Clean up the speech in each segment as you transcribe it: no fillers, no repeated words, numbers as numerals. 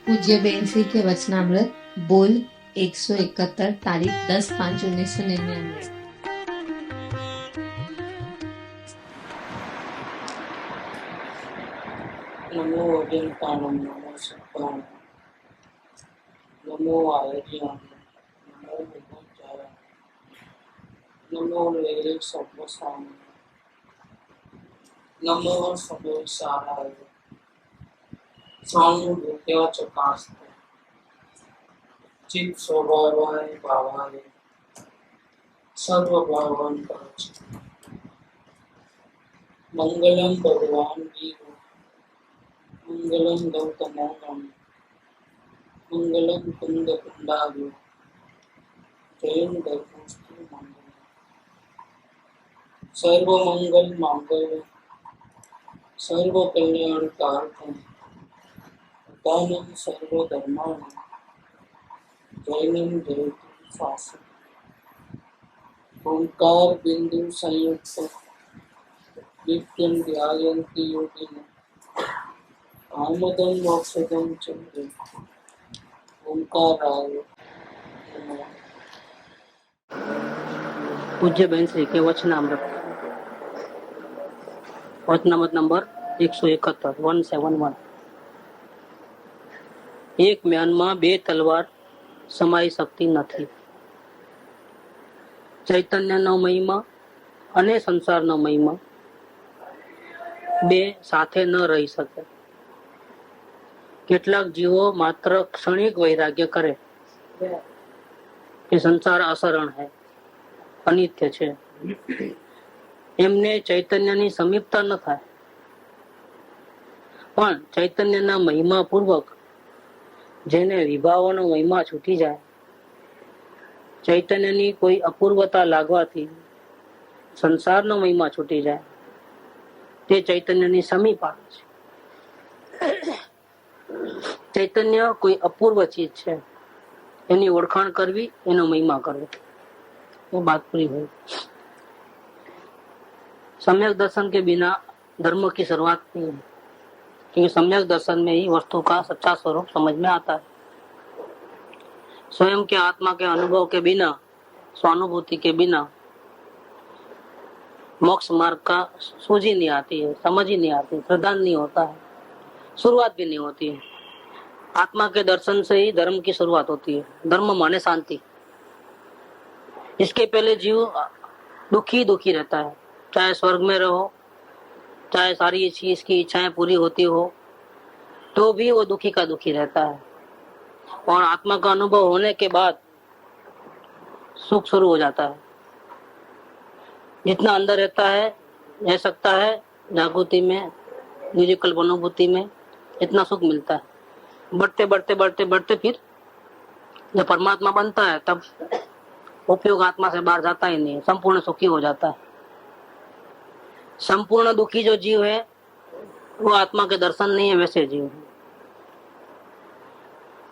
पूज्य बेन श्री के वचनामृत बोल 171 तारीख 10/5/1999। नमो अजंताणं नमो सत्ताणं नमो आयर्याणं नमो विभूताय नमो वैरे सर्वसाम नमो सर्वसाराय स्वानुभूत्या चकास्ते चित् स्वभावाय भावाय सर्वभावान् परच मंगलम भगवान वीर मंगलम गौतमोऽहं मंगलम कुंद कुंडालु जयं धर्मस्तु मंगलम सर्वमंगल मांगल्य सर्व कल्याण कारकम दानम सर्वधर्माणं जैनम जयतु शासनम ओंकार बिंदु संयुक्त नित्यं ध्यायन्ति योगिनः आमदं मोक्षदं च ओंकाराय नमः। पूज्य बहन श्री के वचनामृत वचनामृत नंबर 171 171। એક મ્યાનમાં બે તલવાર સમાઈ શકતી નથી. ચૈતન્યનો મહિમા અને સંસારનો મહિમા બે સાથે ન રહી શકે. કેટલાક જીવો માત્ર ક્ષણિક વૈરાગ્ય કરે કે સંસાર અસરણ છે, અનિત્ય છે, એમને ચૈતન્યની સમીપતા ન થાય. પણ ચૈતન્યના મહિમા પૂર્વક જેને વિભાવોનો મહિમા છૂટી જાય, ચૈતન્યની કોઈ અપૂર્વતા લાગવાથી સંસારનો મહિમા છૂટી જાય, તે ચૈતન્યની સમીપ આવે છે. ચૈતન્ય કોઈ અપૂર્વ ચીજ છે, એની ઓળખાણ કરવી, એનો મહિમા કરવો, वो बात पूरी हुई. सम्यक दर्शन के बिना धर्म की शुरुआत नहीं है, क्योंकि सम्यक दर्शन में ही वस्तु का सच्चा स्वरूप समझ में आता है. स्वयं के आत्मा के अनुभव के बिना, स्वानुभूति के बिना मोक्ष मार्ग का सूझ ही नहीं आती है, समझ ही नहीं आती, प्रदान नहीं होता है, शुरुआत भी नहीं होती है. आत्मा के दर्शन से ही धर्म की शुरुआत होती है. धर्म माने शांति. इसके पहले जीव दुखी दुखी रहता है, चाहे स्वर्ग में रहो, चाहे सारी चीज की इच्छाएं पूरी होती हो, तो भी वो दुखी का दुखी रहता है. और आत्मा का अनुभव होने के बाद सुख शुरू हो जाता है. जितना अंदर रहता है, रह सकता है जागृति में, निजकल्प अनुभूति में, इतना सुख मिलता है. बढ़ते बढ़ते बढ़ते बढ़ते फिर जब परमात्मा बनता है, तब उपयोग आत्मा से बाहर जाता ही नहीं, संपूर्ण सुखी हो जाता है. संपूर्ण दुखी जो जीव है, वो आत्मा के दर्शन नहीं है, वैसे जीव है.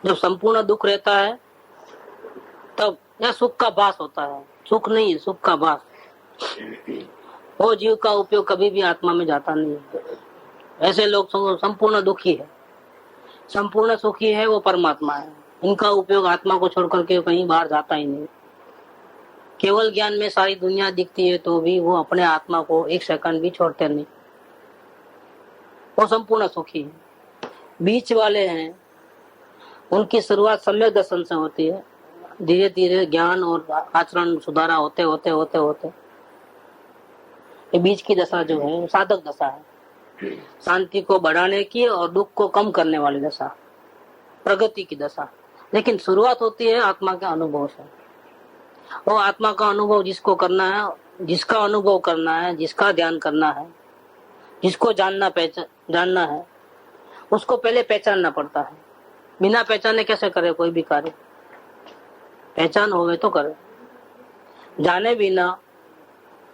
जब संपूर्ण दुख रहता है, तब यह सुख का भास होता है. सुख नहीं है, सुख का भास. वो जीव का उपयोग कभी भी आत्मा में जाता नहीं है. ऐसे लोग संपूर्ण दुखी है. संपूर्ण सुखी है वो परमात्मा है. इनका उपयोग आत्मा को छोड़ करके कहीं बाहर जाता ही नहीं. केवल ज्ञान में सारी दुनिया दिखती है, तो भी वो अपने आत्मा को एक सेकंड भी छोड़ते नहीं. वो संपूर्ण सुखी है. बीच वाले हैं, उनकी शुरुआत सम्यक दर्शन से होती है. धीरे धीरे ज्ञान और आचरण सुधारा होते होते होते होते ये बीच की दशा जो है, साधक दशा है. शांति को बढ़ाने की और दुख को कम करने वाली दशा, प्रगति की दशा. लेकिन शुरुआत होती है आत्मा के अनुभव से. वो आत्मा का अनुभव जिसको करना है, जिसका अनुभव करना है, जिसका ध्यान करना है, जिसको जानना है, उसको पहले पहचानना पड़ता है. बिना पहचाने कैसे करे कोई भी कार्य? पहचान होवे तो करे. जाने बिना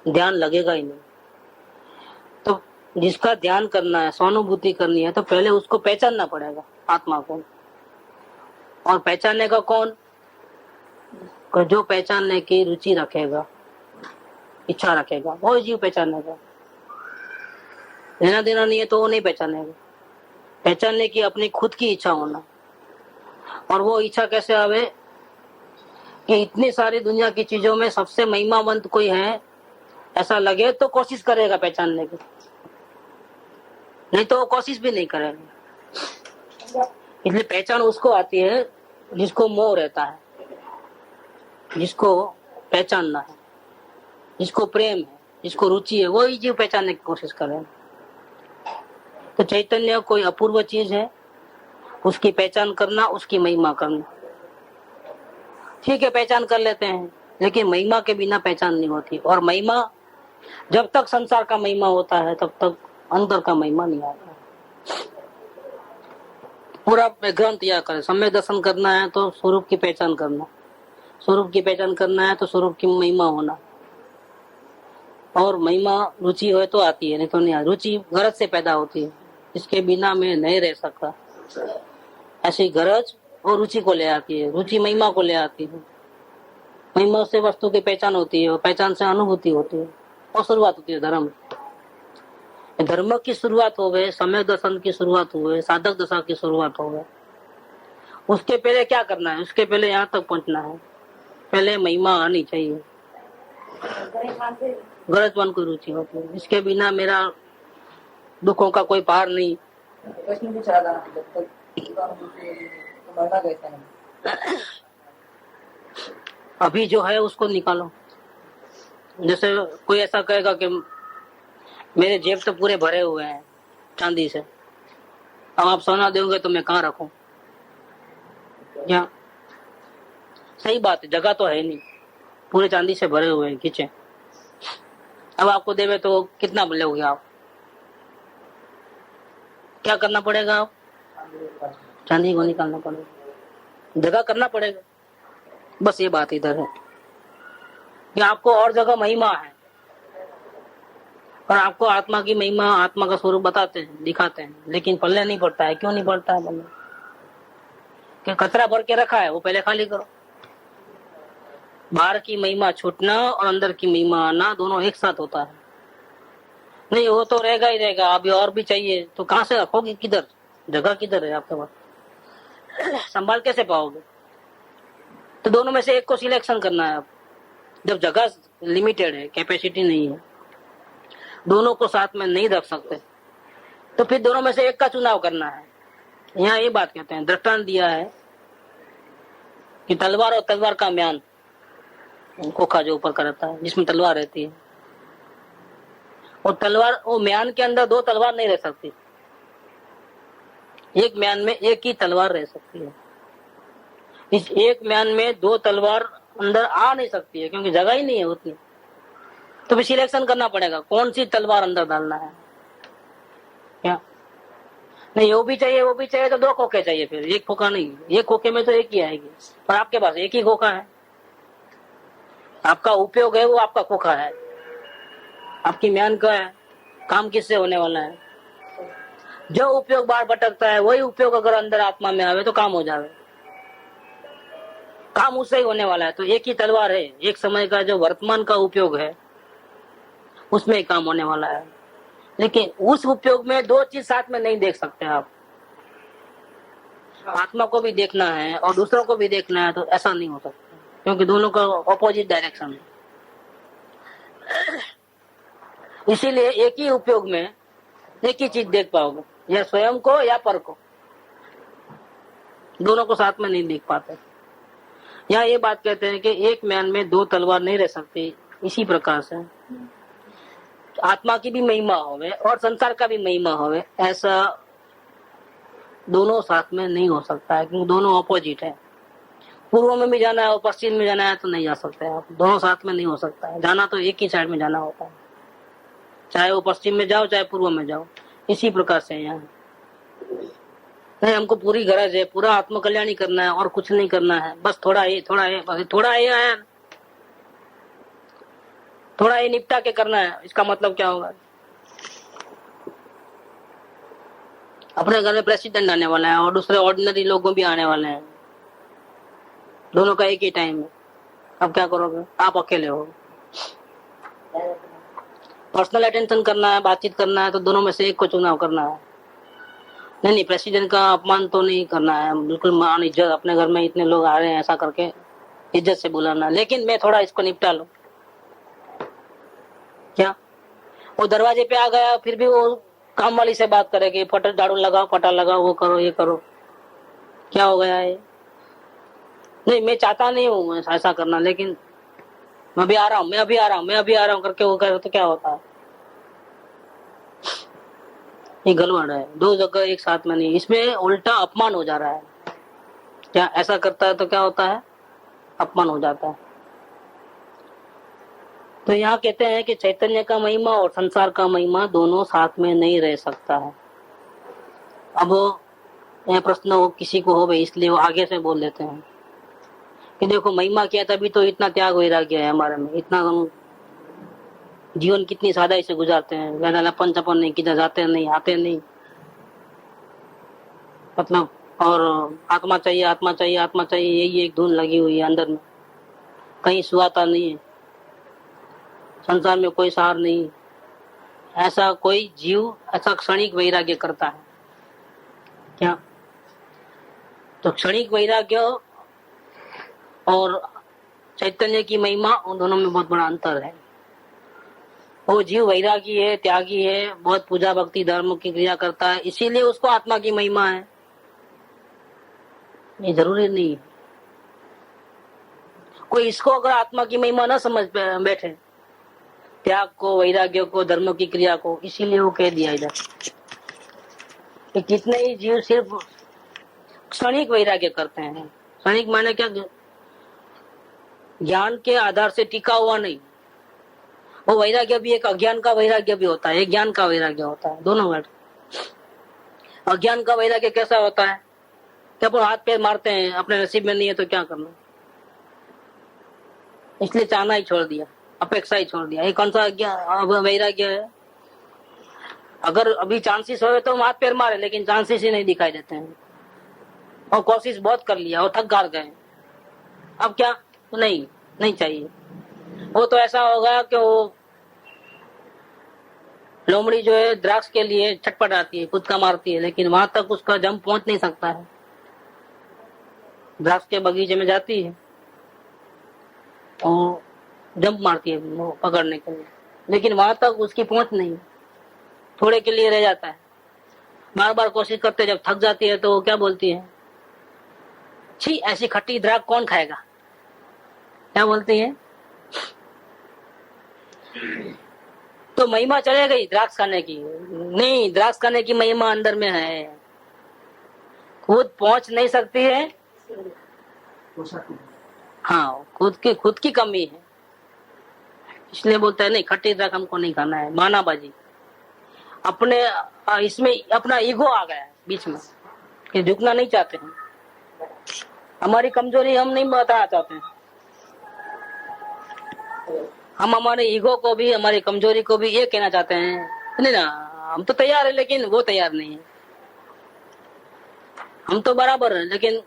ध्यान लगेगा ही नहीं. तो जिसका ध्यान करना है, स्वानुभूति करनी है, तो पहले उसको पहचानना पड़ेगा, आत्मा को. और पहचानने का कौन? जो पहचानने की रुचि रखेगा, इच्छा रखेगा, वो जीव पहचानेगा. लेना देना नहीं है तो वो नहीं पहचानेगा. पहचानने की अपनी खुद की इच्छा होना, और वो इच्छा कैसे आवे कि इतनी सारी दुनिया की चीजों में सबसे महिमावंत कोई है ऐसा लगे तो कोशिश करेगा पहचानने की, नहीं तो वो कोशिश भी नहीं करेगा। इसलिए पहचान उसको आती है जिसको मोह रहता है, जिसको पहचानना है, जिसको प्रेम है, जिसको रुचि है, वही जीव पहचानने की कोशिश करे। तो चैतन्य कोई अपूर्व चीज है, उसकी पहचान करना, उसकी महिमा करना। ठीक है, पहचान कर लेते हैं, लेकिन महिमा के बिना पहचान नहीं होती। और महिमा जब तक संसार का महिमा होता है तब तक अंदर का महिमा नहीं आता। पूरा ग्रंथ याद करें, सम्यक दर्शन करना है तो स्वरूप की पहचान करना, स्वरूप की पहचान करना है तो स्वरूप की महिमा होना। और महिमा रुचि हो तो आती है, नहीं तो नहीं आती। रुचि गरज से पैदा होती है, इसके बिना मैं नहीं रह सकता, ऐसी गरज और रुचि को ले आती है। रुचि महिमा को ले आती है, महिमा से वस्तु की पहचान होती है, और पहचान से अनुभूति होती है, और शुरुआत होती है धर्म। धर्म की शुरुआत हो गए, सम्यक दर्शन की शुरुआत हो गए, साधक दशा की शुरुआत हो गए। उसके पहले क्या करना है? उसके पहले यहाँ तक पहुंचना है, पहले महिमा आनी चाहिए, गरजवान को रुचि होती है। इसके बिना मेरा दुखों का कोई पार नहीं। प्रश्न पूछ रहा था जब तक मरना कैसा है? अभी जो है उसको निकालो। जैसे कोई ऐसा कहेगा कि मेरे जेब तो पूरे भरे हुए हैं चांदी से, अब आप सोना दोगे तो मैं कहाँ रखूं? क्या सही बात है, जगह तो है नहीं, पूरे चांदी से भरे हुए हैं खींचे। अब आपको देवे तो कितना लोगे आप? क्या करना पड़ेगा? आप चांदी को निकालना पड़ेगा, जगह करना पड़ेगा। बस ये बात इधर है कि आपको और जगह महिमा है, और आपको आत्मा की महिमा, आत्मा का स्वरूप बताते हैं, दिखाते हैं, लेकिन पल्ले नहीं पड़ता है। क्यों नहीं पड़ता है पल्ले? कि कचरा भर के रखा है, वो पहले खाली करो। बाहर की महिमा छूटना और अंदर की महिमा आना दोनों एक साथ होता है। नहीं, वो तो रहेगा ही रहेगा। अभी और भी चाहिए तो कहाँ से रखोगे? किधर? जगह किधर है आपके पास? संभाल कैसे पाओगे? तो दोनों में से एक को सिलेक्शन करना है। आप जब जगह लिमिटेड है, कैपेसिटी नहीं है, दोनों को साथ में नहीं रख सकते, तो फिर दोनों में से एक का चुनाव करना है। यहाँ ये बात कहते हैं, दृष्टांत दिया है कि तलवार और तलवार का म्यान, खोखा जो ऊपर का रहता है जिसमें तलवार रहती है, और तलवार, वो म्यान के अंदर दो तलवार नहीं रह सकती। एक म्यान में एक ही तलवार रह सकती है। इस एक म्यान में दो तलवार अंदर आ नहीं सकती है, क्योंकि जगह ही नहीं है उतनी। तो फिर सिलेक्शन करना पड़ेगा कौन सी तलवार अंदर डालना है। क्या नहीं, वो भी चाहिए, वो भी चाहिए, तो दो खोखे चाहिए। फिर एक खोखा नहीं, एक खोखे में तो एक ही आएगी, पर आपके पास एक ही खोखा है। आपका उपयोग है वो आपका खोखा है, आपकी म्यान का है, काम किससे होने वाला है? जो उपयोग बाहर भटकता है वही उपयोग अगर अंदर आत्मा में आवे तो काम हो जावे, काम उससे ही होने वाला है। तो एक ही तलवार है, एक समय का जो वर्तमान का उपयोग है उसमें ही काम होने वाला है। लेकिन उस उपयोग में दो चीज साथ में नहीं देख सकते आप। आत्मा को भी देखना है और दूसरों को भी देखना है, तो ऐसा नहीं हो सकता, क्योंकि दोनों का ऑपोजिट डायरेक्शन है। इसीलिए एक ही उपयोग में एक ही चीज देख पाओगे, या स्वयं को या पर को, दोनों को साथ में नहीं देख पाते। यहाँ ये बात कहते हैं कि एक म्यान में दो तलवार नहीं रह सकती। इसी प्रकार से आत्मा की भी महिमा होवे और संसार का भी महिमा होवे, ऐसा दोनों साथ में नहीं हो सकता है, क्योंकि दोनों ऑपोजिट है। पूर्व में भी जाना है और पश्चिम में जाना है तो नहीं जा सकते आप, दोनों साथ में नहीं हो सकता है। जाना तो एक ही साइड में जाना होता है, चाहे वो पश्चिम में जाओ चाहे पूर्व में जाओ। इसी प्रकार से यहाँ नहीं, हमको पूरी गरज है, पूरा आत्म कल्याण ही करना है और कुछ नहीं करना है। बस थोड़ा ये थोड़ा ये थोड़ा ये है, थोड़ा ये निपटा के करना है। इसका मतलब क्या होगा? अपने घर में प्रेसिडेंट आने वाला है और दूसरे ऑर्डिनरी लोगों भी आने वाले हैं, दोनों का एक ही टाइम है। अब क्या करोगे? आप अकेले हो, पर्सनल अटेंशन करना है, बातचीत करना है, तो दोनों में से एक को चुनाव करना है। नहीं, प्रेसिडेंट का अपमान तो नहीं करना है, बिल्कुल मान इज्जत, अपने घर में इतने लोग आ रहे हैं ऐसा करके इज्जत से बुलाना। लेकिन मैं थोड़ा इसको निपटा लूं क्या? वो दरवाजे पे आ गया, फिर भी वो काम वाली से बात करेगी, फटर झाड़ू लगाओ, पटा लगाओ, वो करो, ये करो, क्या हो गया है? नहीं, मैं चाहता नहीं हूँ ऐसा करना, लेकिन मैं अभी आ रहा हूँ, मैं अभी आ रहा हूँ, मैं अभी आ रहा हूँ करके वो करे तो क्या होता है? ये गलवाड़ है, दो जगह एक साथ में नहीं, इसमें उल्टा अपमान हो जा रहा है। क्या ऐसा करता है तो क्या होता है? अपमान हो जाता है। तो यहाँ कहते हैं कि चैतन्य का महिमा और संसार का महिमा दोनों साथ में नहीं रह सकता है। अब यह प्रश्न हो किसी को हो भाई, इसलिए वो आगे से बोल देते हैं कि देखो महिमा क्या, तभी तो इतना त्याग वैराग्य है हमारे में, इतना हम जीवन कितनी सादाई से गुजारते हैं, ज्यादा लपन चपन नहीं, किधर जाते नहीं, आते नहीं, मतलब, और आत्मा चाहिए, आत्मा चाहिए, आत्मा चाहिए, यही एक धुन लगी हुई है अंदर में, कहीं सुहाता नहीं है, संसार में कोई सहार नहीं। ऐसा कोई जीव ऐसा क्षणिक वैराग्य करता है क्या? तो क्षणिक वैराग्य और चैतन्य की महिमा, उन दोनों में बहुत बड़ा अंतर है। वो जीव वैरागी है, त्यागी है, बहुत पूजा भक्ति धर्म की क्रिया करता है, इसीलिए उसको आत्मा की महिमा है, ये जरूरी नहीं है। कोई इसको अगर आत्मा की महिमा ना समझ बैठे, त्याग को, वैराग्य को, धर्म की क्रिया को, इसीलिए वो कह दिया इधर कि कितने ही जीव सिर्फ क्षणिक वैराग्य करते हैं। क्षणिक माने क्या? ज्ञान के आधार से टिका हुआ नहीं। वो वैराग्य भी एक अज्ञान का वैराग्य भी होता है, एक ज्ञान का वैराग्य होता है, दोनों वर्ड। अज्ञान का वैराग्य कैसा होता है कि अपन हाथ पैर मारते हैं, अपने नसीब में नहीं है तो क्या करना, इसलिए चाहना ही छोड़ दिया, अपेक्षा ही छोड़ दिया। ये कौन सा वैराग्य है? अगर अभी चांसेस हो तो हम हाथ पैर मारे, लेकिन चांसेस ही नहीं दिखाई देते हैं, और कोशिश बहुत कर लिया और थक हार गए, अब क्या? तो नहीं चाहिए। वो तो ऐसा होगा कि वो लोमड़ी जो है द्राक्ष के लिए छटपटाती है, कूदका मारती है, लेकिन वहां तक उसका जंप पहुंच नहीं सकता है। द्राक्ष के बगीचे में जाती है और जंप मारती है वो पकड़ने के लिए, लेकिन वहां तक उसकी पहुंच नहीं, थोड़े के लिए रह जाता है। बार बार कोशिश करते, जब थक जाती है तो वो क्या बोलती है? छी, ऐसी खट्टी द्राक्ष कौन खाएगा, क्या बोलती है? तो महिमा चले गई द्राक्ष खाने की? नहीं, द्राक्ष खाने की महिमा अंदर में है, खुद पहुंच नहीं सकती है। हाँ, खुद की कमी है, इसलिए बोलता है नहीं, खट्टी द्राक्ष हमको नहीं खाना है। मानाबाजी, अपने इसमें अपना ईगो आ गया है बीच में कि झुकना नहीं चाहते हैं, हमारी कमजोरी हम नहीं बताना चाहते हैं, हम हमारे ईगो को भी, हमारी कमजोरी को भी ये कहना चाहते हैं, नहीं ना, हम तो तैयार है लेकिन वो तैयार नहीं है, हम तो बराबर है लेकिन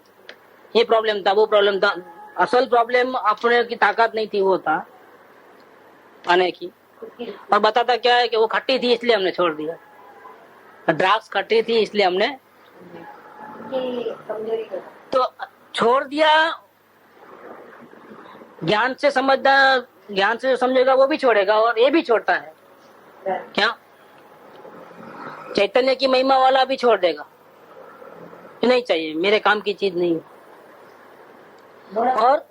ये प्रॉब्लम था, वो प्रॉब्लम था। असल प्रॉब्लम अपने की ताकत नहीं थी, वो था आने की, और बताता क्या है कि वो खट्टी थी इसलिए हमने छोड़ दिया, द्राक्ष खट्टी थी इसलिए हमने तो छोड़ दिया। ज्ञान से समझदार, ज्ञान से समझेगा वो भी छोड़ेगा, और ये भी छोड़ता है क्या? चैतन्य की महिमा वाला भी छोड़ देगा, नहीं चाहिए, मेरे काम की चीज नहीं। और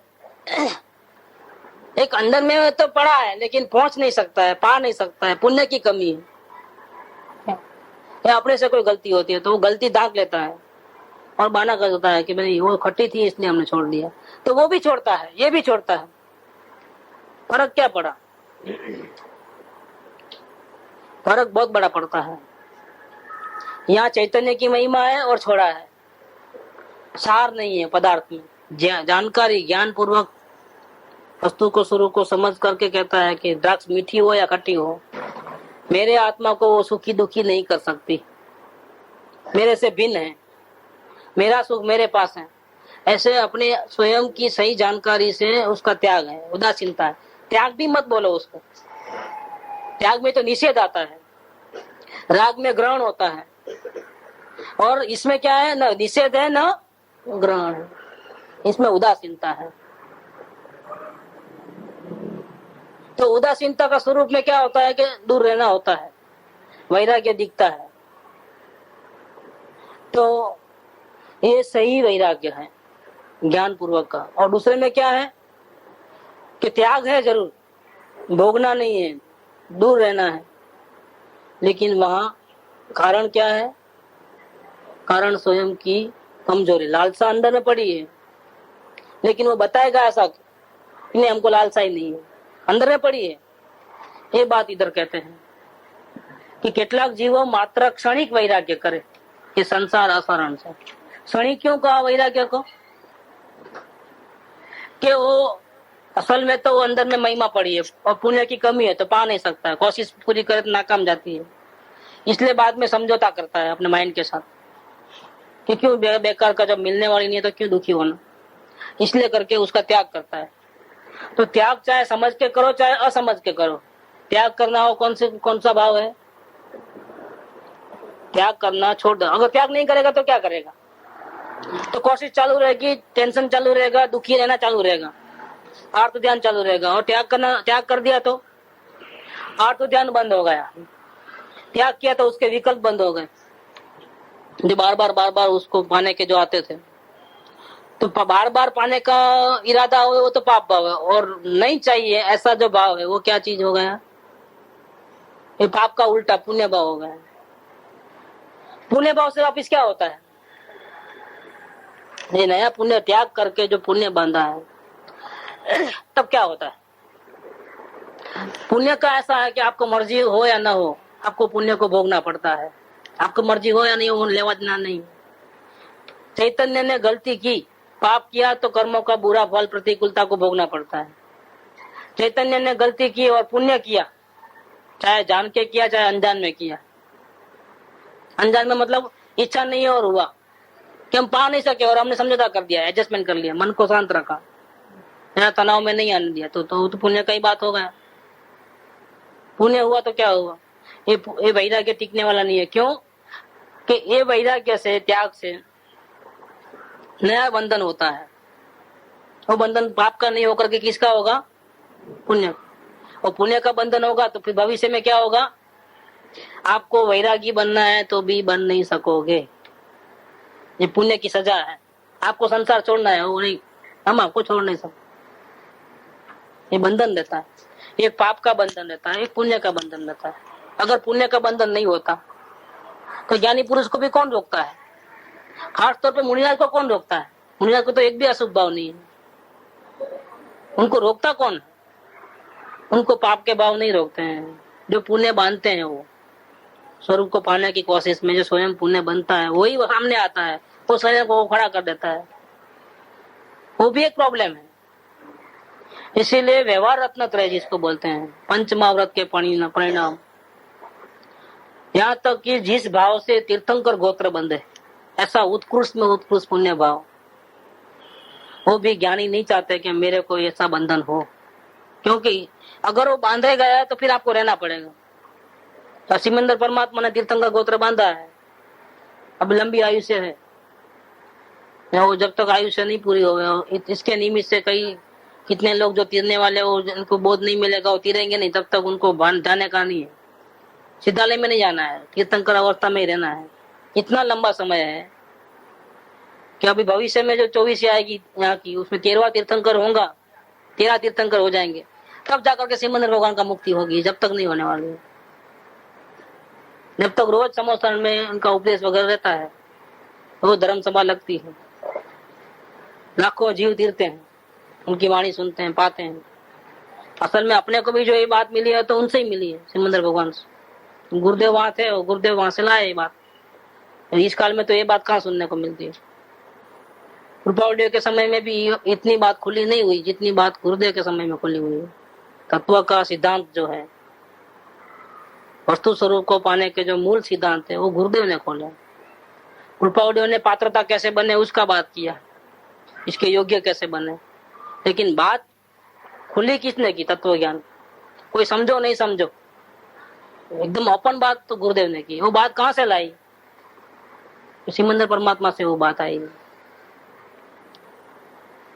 एक अंदर में तो पड़ा है लेकिन पहुंच नहीं सकता है, पा नहीं सकता है, पुण्य की कमी है, या अपने से कोई गलती होती है तो वो गलती दाग लेता है और बहाना कर देता है कि भाई वो खट्टी थी इसलिए हमने छोड़ दिया, तो वो भी छोड़ता है, ये भी छोड़ता है। फर्क क्या पड़ा? फर्क बहुत बड़ा पड़ता है। यहाँ चैतन्य की महिमा है और छोड़ा है, सार नहीं है पदार्थ में, जानकारी, ज्ञान पूर्वक वस्तु को, स्वरूप को समझ करके कहता है कि द्राक्ष मीठी हो या खट्टी हो, मेरे आत्मा को वो सुखी दुखी नहीं कर सकती, मेरे से भिन्न है, मेरा सुख मेरे पास है। ऐसे अपने स्वयं की सही जानकारी से उसका त्याग है, उदासीनता है। त्याग भी मत बोलो उसको, त्याग में तो निषेध आता है, राग में ग्रहण होता है, और इसमें क्या है, न निषेध है न ग्रहण है, इसमें उदासीनता है। तो उदासीनता का स्वरूप में क्या होता है कि दूर रहना होता है, वैराग्य दिखता है। तो ये सही वैराग्य है ज्ञान पूर्वक का। और दूसरे में क्या है कि त्याग है जरूर, भोगना नहीं है, दूर रहना है, लेकिन वहां कारण क्या है, कारण स्वयं की कमजोरी, लालसा अंदर में पड़ी है, लेकिन वो बताएगा ऐसा नहीं, हमको लालसा ही नहीं है, अंदर में पड़ी है। ये बात इधर कहते हैं कि કેટલાક जीवो मात्र क्षणिक वैराग्य करे कि संसार असरण से। क्षणिक क्यों कहा वैराग्य को कि वो असल में तो वो अंदर में महिमा पड़ी है और पुण्य की कमी है तो पा नहीं सकता है, कोशिश पूरी करे तो नाकाम जाती है, इसलिए बाद में समझौता करता है अपने माइंड के साथ कि क्यों बेकार का, जब मिलने वाली नहीं है तो क्यों दुखी होना, इसलिए करके उसका त्याग करता है। तो त्याग चाहे समझ के करो चाहे असमझ के करो, त्याग करना हो कौन सा भाव है, त्याग करना छोड़ दो। अगर त्याग नहीं करेगा तो क्या करेगा, तो कोशिश चालू रहेगी, टेंशन चालू रहेगा, दुखी रहना चालू रहेगा, आर्त ध्यान चालू रहेगा। और त्याग कर दिया तो आर्त ध्यान बंद हो गया, त्याग किया तो उसके विकल्प बंद हो गए जो बार बार उसको पाने के जो आते थे। तो बार बार पाने का इरादा हो वो तो पाप भाव है, और नहीं चाहिए ऐसा जो भाव है वो क्या चीज हो गया, ये पाप का उल्टा पुण्य भाव हो गया। पुण्य भाव से वापिस क्या होता है, ये नया पुण्य त्याग करके जो पुण्य बांधा है तब क्या होता है। पुण्य का ऐसा है कि आपको मर्जी हो या ना हो, आपको पुण्य को भोगना पड़ता है, आपको मर्जी हो या नहीं हो, लेवा देना नहीं। चैतन्य ने गलती की, पाप किया तो कर्मों का बुरा फल, प्रतिकूलता को भोगना पड़ता है। चैतन्य ने गलती की और पुण्य किया, चाहे जान के किया चाहे अनजान में किया। अनजान में मतलब इच्छा नहीं है और हुआ कि हम पा नहीं सके और हमने समझौता कर दिया, एडजस्टमेंट कर लिया, मन को शांत रखा, यहाँ तनाव में नहीं आने दिया, तो पुण्य का ही बात हो गया। पुण्य हुआ तो क्या हुआ, ये वैराग्य टिकने वाला नहीं है। क्यों कि ये वैराग्य से, त्याग से नया बंधन होता है। वो बंधन पाप का नहीं होकर के किसका होगा, पुण्य। और पुण्य का बंधन होगा तो फिर भविष्य में क्या होगा, आपको वैरागी बनना है तो भी बन नहीं सकोगे, ये पुण्य की सजा है। आपको संसार छोड़ना है, वो नहीं, हम आपको छोड़ नहीं सकते। ये बंधन देता है, एक पाप का बंधन रहता है, एक पुण्य का बंधन रहता है। अगर पुण्य का बंधन नहीं होता तो ज्ञानी पुरुष को भी कौन रोकता है, खास तौर पे मुनिराज को कौन रोकता है। मुनिराज को तो एक भी अशुभ भाव नहीं है, उनको रोकता कौन है, उनको पाप के भाव नहीं रोकते हैं। जो पुण्य बांधते हैं वो स्वरूप को पाने की कोशिश में जो स्वयं पुण्य बनता है वही वो सामने आता है, वो शरीर को खड़ा कर देता है, वो भी एक प्रॉब्लम है। इसीलिए व्यवहार रत्न त्रय जिसको बोलते हैं, पंचमहाव्रत के परिणाम, यहाँ तक कि जिस भाव से तीर्थंकर गोत्र बंधे, ऐसा उत्कृष्ट में उत्कृष्ट पुण्य भाव, वो भी ज्ञानी नहीं चाहते कि मेरे को ऐसा बंधन हो, क्योंकि अगर वो बांधे गया तो फिर आपको रहना पड़ेगा। तो सिमंदर परमात्मा ने तीर्थंकर गोत्र बांधा है, अब लंबी आयुष्य है, वो जब तक आयुष्य नहीं पूरी हो, इसके निमित्त से कई कितने लोग जो तीरने वाले वो उनको बोध नहीं मिलेगा, वो तीरेंगे नहीं, तब तक उनको जाने का नहीं है, सिद्धालय में नहीं जाना है, तीर्थंकर अवस्था में ही रहना है। इतना लंबा समय है कि अभी भविष्य में जो 24 आएगी यहाँ की, उसमें 13वां तीर्थंकर होगा, 13 तीर्थंकर हो जाएंगे, तब जाकर के सिमंदर भगवान का मुक्ति होगी, जब तक नहीं होने वाली है। जब तक रोज समोसन में उनका उपदेश वगैरह रहता है, वो धर्म सभा लगती है, लाखों जीव तीरते हैं, उनकी वाणी सुनते हैं, पाते हैं। असल में अपने को भी जो ये बात मिली है तो उनसे ही मिली है, सिमंदर भगवान से। गुरुदेव वहां थे और गुरुदेव वहां से लाए ये बात। इस काल में तो ये बात कहाँ सुनने को मिलती है। कृपालदेव के समय में भी इतनी बात खुली नहीं हुई जितनी बात गुरुदेव के समय में खुली हुई है। तत्व का सिद्धांत जो है, वस्तु स्वरूप को पाने के जो मूल सिद्धांत है, वो गुरुदेव ने खोले। कृपालदेव ने पात्रता कैसे बने उसका बात किया, इसके योग्य कैसे बने, लेकिन बात खुली किसने की, तत्व ज्ञान। कोई समझो नहीं समझो, एकदम ओपन बात तो गुरुदेव ने की। वो बात कहाँ से लाई, सिमंदर परमात्मा से वो बात आई।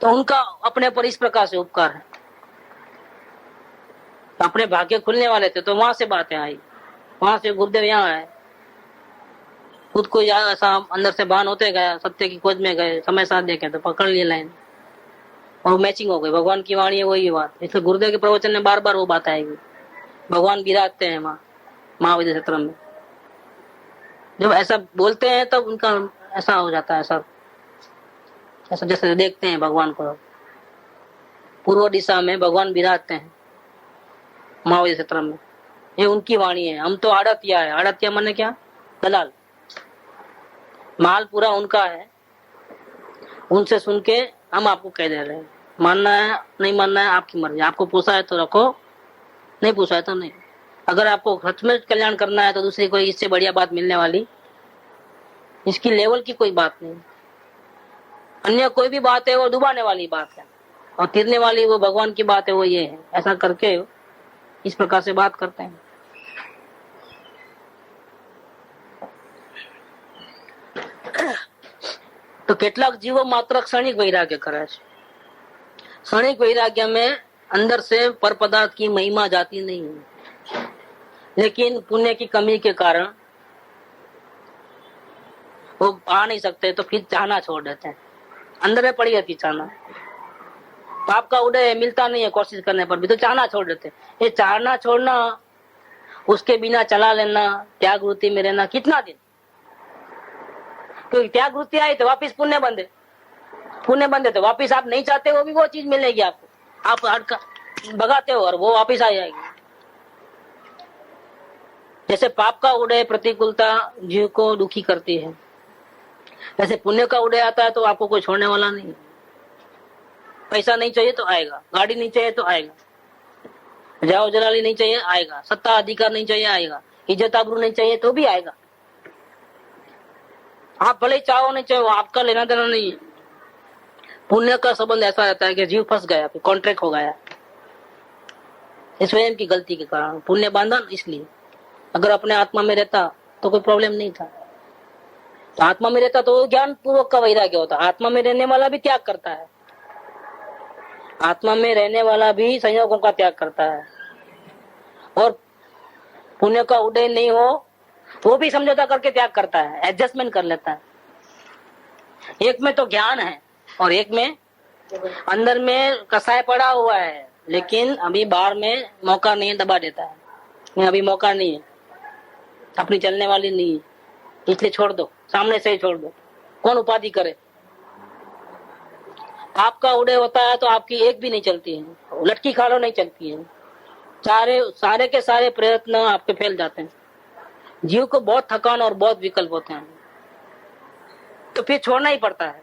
तो उनका अपने पर इस प्रकार से उपकार है। अपने भाग्य खुलने वाले थे तो वहां से बातें आई, वहां से गुरुदेव यहाँ आए, खुद को ऐसा अंदर से भान होते गया, सत्य की खोज में गए, समय साथ देखे तो पकड़ लिए लाइन और मैचिंग हो गई। भगवान की वाणी है वही बात, इसलिए गुरुदेव के प्रवचन में बार बार वो बात आएगी। भगवान विराजते हैं वहां महाविद्या क्षेत्र में, जब ऐसा बोलते हैं तब उनका ऐसा हो जाता है सब, ऐसा जैसे देखते हैं भगवान को। पूर्व दिशा में भगवान विराजते हैं महाविद्या क्षेत्र में, ये उनकी वाणी है। हम तो आड़तिया है, आड़तिया माने क्या? दलाल। माल पूरा उनका है, उनसे सुन के हम आपको कह दे रहे हैं। मानना है नहीं मानना है आपकी मर्जी, आपको पूछा है तो रखो, नहीं पूछा है तो नहीं। अगर आपको सच में कल्याण करना है तो दूसरी कोई इससे बढ़िया बात मिलने वाली, इसकी लेवल की कोई बात नहीं। अन्य कोई भी बात है वो डुबाने वाली बात है, और तिरने वाली वो भगवान की बात है, वो ये है। ऐसा करके इस प्रकार से बात करते हैं। तो કેટલાક જીવો માત્ર ક્ષણિક વૈરાગ્ય કરે છે। ક્ષણિક वैराग्य में अंदर से पर पदार्थ की महिमा जाती नहीं है, लेकिन पुण्य की कमी के कारण वो आ नहीं सकते, तो फिर चाहना छोड़ देते हैं। अंदर में पड़ी रहती चाहना, पाप का उदय मिलता नहीं है कोशिश करने पर भी, तो चाहना छोड़ देते। ये चाहना छोड़ना, उसके बिना चला लेना, त्याग वृत्ति में रहना कितना दिन? क्योंकि त्याग वृत्ति आई तो वापिस पुण्य बंधे, पुण्य बंधे तो वापिस आप नहीं चाहते वो भी वो चीज मिलेगी आपको, आप भगाते हो और वो वापिस आ जाएगी। जैसे पाप का उदय प्रतिकूलता जीव को दुखी करती है, वैसे पुण्य का उदय आता है तो आपको कोई छोड़ने वाला नहीं। पैसा नहीं चाहिए तो आएगा, गाड़ी नहीं चाहिए तो आएगा, जाओ जलाली नहीं चाहिए आएगा, सत्ता अधिकार नहीं चाहिए आएगा, इज्जत आबरू नहीं चाहिए तो भी आएगा। आप भले चाहो नहीं चाहो, आपका लेना देना नहीं है। पुण्य का संबंध ऐसा रहता है कि जीव फंस गया, कॉन्ट्रैक्ट हो गया स्वयं की गलती के कारण, पुण्य बांधा इसलिए। अगर अपने आत्मा में रहता तो कोई प्रॉब्लम नहीं था। तो आत्मा में रहता तो ज्ञान पूर्वक का वैराग्य होता। आत्मा में रहने वाला भी त्याग करता है, आत्मा में रहने वाला भी संयोगों का त्याग करता है, और पुण्य का उदय नहीं हो वो भी समझौता करके त्याग करता है, एडजस्टमेंट कर लेता है। एक में तो ज्ञान है और एक में अंदर में कसाय पड़ा हुआ है, लेकिन अभी बाहर में मौका नहीं, दबा देता है। नहीं, अभी मौका नहीं है, अपनी चलने वाली नहीं है, इसलिए छोड़ दो, सामने से ही छोड़ दो। कौन उपाधि करे? आपका उदय होता है तो आपकी एक भी नहीं चलती है, लटकी खालो नहीं चलती है, सारे के सारे प्रयत्न आपके फेल जाते हैं। जीव को बहुत थकान और बहुत विकल्प होते हैं, तो फिर छोड़ना ही पड़ता है।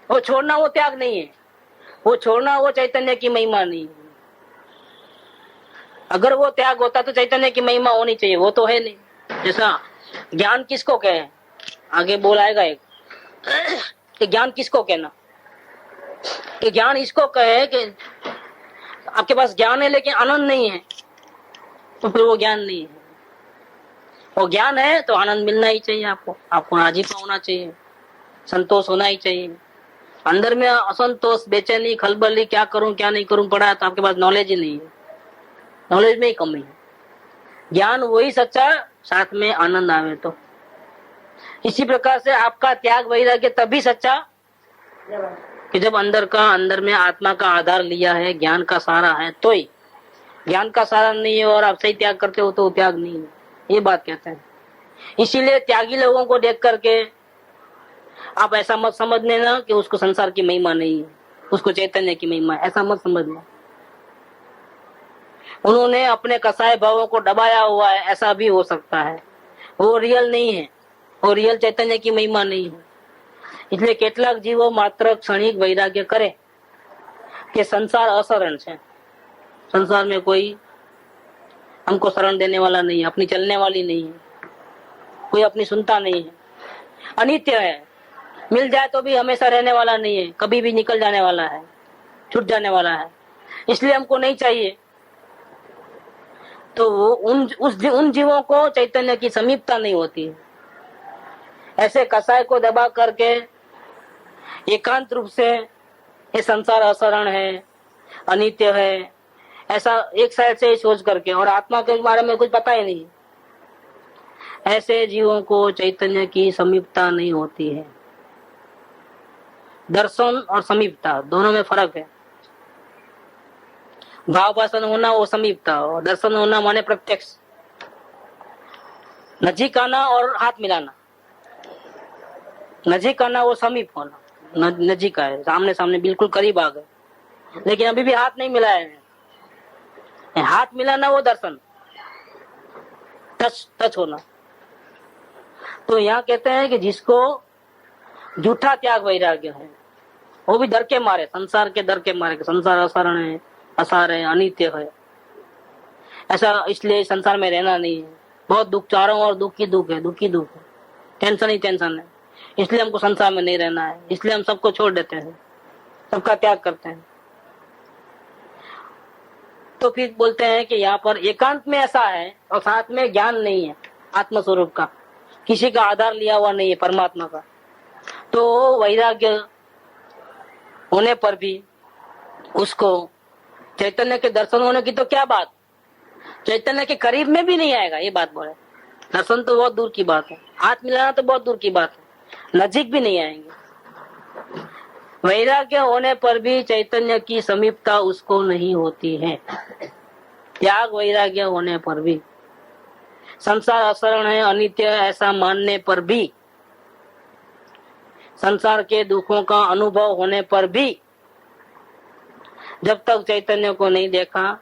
वो छोड़ना वो त्याग नहीं है, वो छोड़ना वो चैतन्य की महिमा नहीं है। अगर वो त्याग होता तो चैतन्य की महिमा होनी चाहिए, वो तो है नहीं। जैसा ज्ञान किसको कहे, आगे बोल आएगा एक कि ज्ञान किसको कहना, कि ज्ञान इसको कहे कि आपके पास ज्ञान है लेकिन आनंद नहीं है, तो फिर वो ज्ञान नहीं है। वो ज्ञान है तो आनंद मिलना ही चाहिए, आपको राजीपा होना चाहिए, संतोष होना ही चाहिए। अंदर में असंतोष, बेचैनी, खलबली, क्या करूं क्या नहीं करूं पड़ा है, तो आपके पास नॉलेज ही नहीं है, नॉलेज में ही कमी है। ज्ञान वही सच्चा, साथ में आनंद आवे तो। इसी प्रकार से आपका त्याग वैराग्य तभी सच्चा कि जब अंदर में आत्मा का आधार लिया है, ज्ञान का सहारा है, तो ही। ज्ञान का सहारा नहीं है और आप सही त्याग करते हो तो त्याग नहीं है, ये बात कहते हैं। इसीलिए त्यागी लोगों को देख करके आप ऐसा मत समझ लेना कि उसको संसार की महिमा नहीं है, उसको चैतन्य की महिमा है, ऐसा मत समझना। उन्होंने अपने कसाय भावों को दबाया हुआ है, ऐसा भी हो सकता है, वो रियल नहीं है, वो रियल चैतन्य की महिमा नहीं है। इसलिए કેટલાક जीवो मात्र क्षणिक वैराग्य करे कि संसार अशरण है, संसार में कोई हमको शरण देने वाला नहीं है, अपनी चलने वाली नहीं है, कोई अपनी सुनता नहीं है, अनित्य है, मिल जाए तो भी हमेशा रहने वाला नहीं है, कभी भी निकल जाने वाला है, छूट जाने वाला है, इसलिए हमको नहीं चाहिए। तो उन जीवों को चैतन्य की समीपता नहीं होती है, ऐसे कसाय को दबा करके एकांत रूप से ये संसार असरण है, अनित्य है, ऐसा एक साइड से सोच करके, और आत्मा के बारे में कुछ पता ही नहीं, ऐसे जीवों को चैतन्य की समीपता नहीं होती है। दर्शन और समीपता दोनों में फर्क है। भाव भाषण होना वो समीपता, और दर्शन होना माने प्रत्यक्ष, नजीक आना और हाथ मिलाना। नजीक आना वो समीप होना, नजीक आए, सामने सामने बिल्कुल करीब आ गए, लेकिन अभी भी हाथ नहीं मिलाए हैं। हाथ मिलाना वो दर्शन, टच होना। तो यहाँ कहते हैं कि जिसको झूठा त्याग वैराग्य है, वो भी डर के मारे, संसार के डर के मारे, संसार असरण है, असार है, अनित्य है, ऐसा इसलिए संसार में रहना नहीं है। बहुत दुख, चारों ओर दुख ही दुख है, दुख ही दुख है, टेंशन ही टेंशन है, इसलिए हमको संसार में नहीं रहना है, इसलिए हम सबको छोड़ देते हैं, सबका त्याग करते हैं। तो फिर बोलते हैं कि यहाँ पर एकांत में ऐसा है और साथ में ज्ञान नहीं है आत्म स्वरूप का, किसी का आधार लिया हुआ नहीं है परमात्मा का, तो वैराग्य होने पर भी उसको चैतन्य के दर्शन होने की तो क्या बात, चैतन्य के करीब में भी नहीं आएगा। ये बात बोले, दर्शन तो बहुत दूर की बात है, हाथ मिलाना तो बहुत दूर की बात है, नजीक भी नहीं आएंगे। वैराग्य होने पर भी चैतन्य की समीपता उसको नहीं होती है। त्याग वैराग्य होने पर भी, संसार असरण है, अनित्य है, ऐसा मानने पर भी, संसार के दुखों का अनुभव होने पर भी, जब तक चैतन्य को नहीं देखा,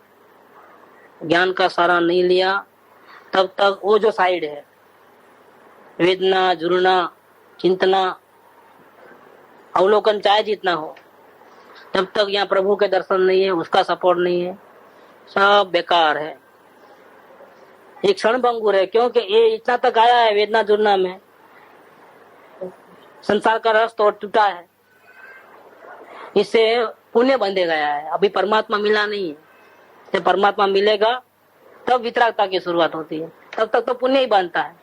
ज्ञान का सारा नहीं लिया, तब तक वो जो साइड है, वेदना, जुड़ना, चिंतना, अवलोकन चाहे जितना हो, जब तक यहाँ प्रभु के दर्शन नहीं है, उसका सपोर्ट नहीं है, सब बेकार है, एक क्षण भंगुर है। क्योंकि ये इतना तक आया है वेदना जुड़ना में, संसार का रस तो टूटा है, इससे पुण्य बंधे गया है, अभी परमात्मा मिला नहीं है। जब परमात्मा मिलेगा तब वितरागता की शुरुआत होती है, तब तक तो पुण्य ही बनता है,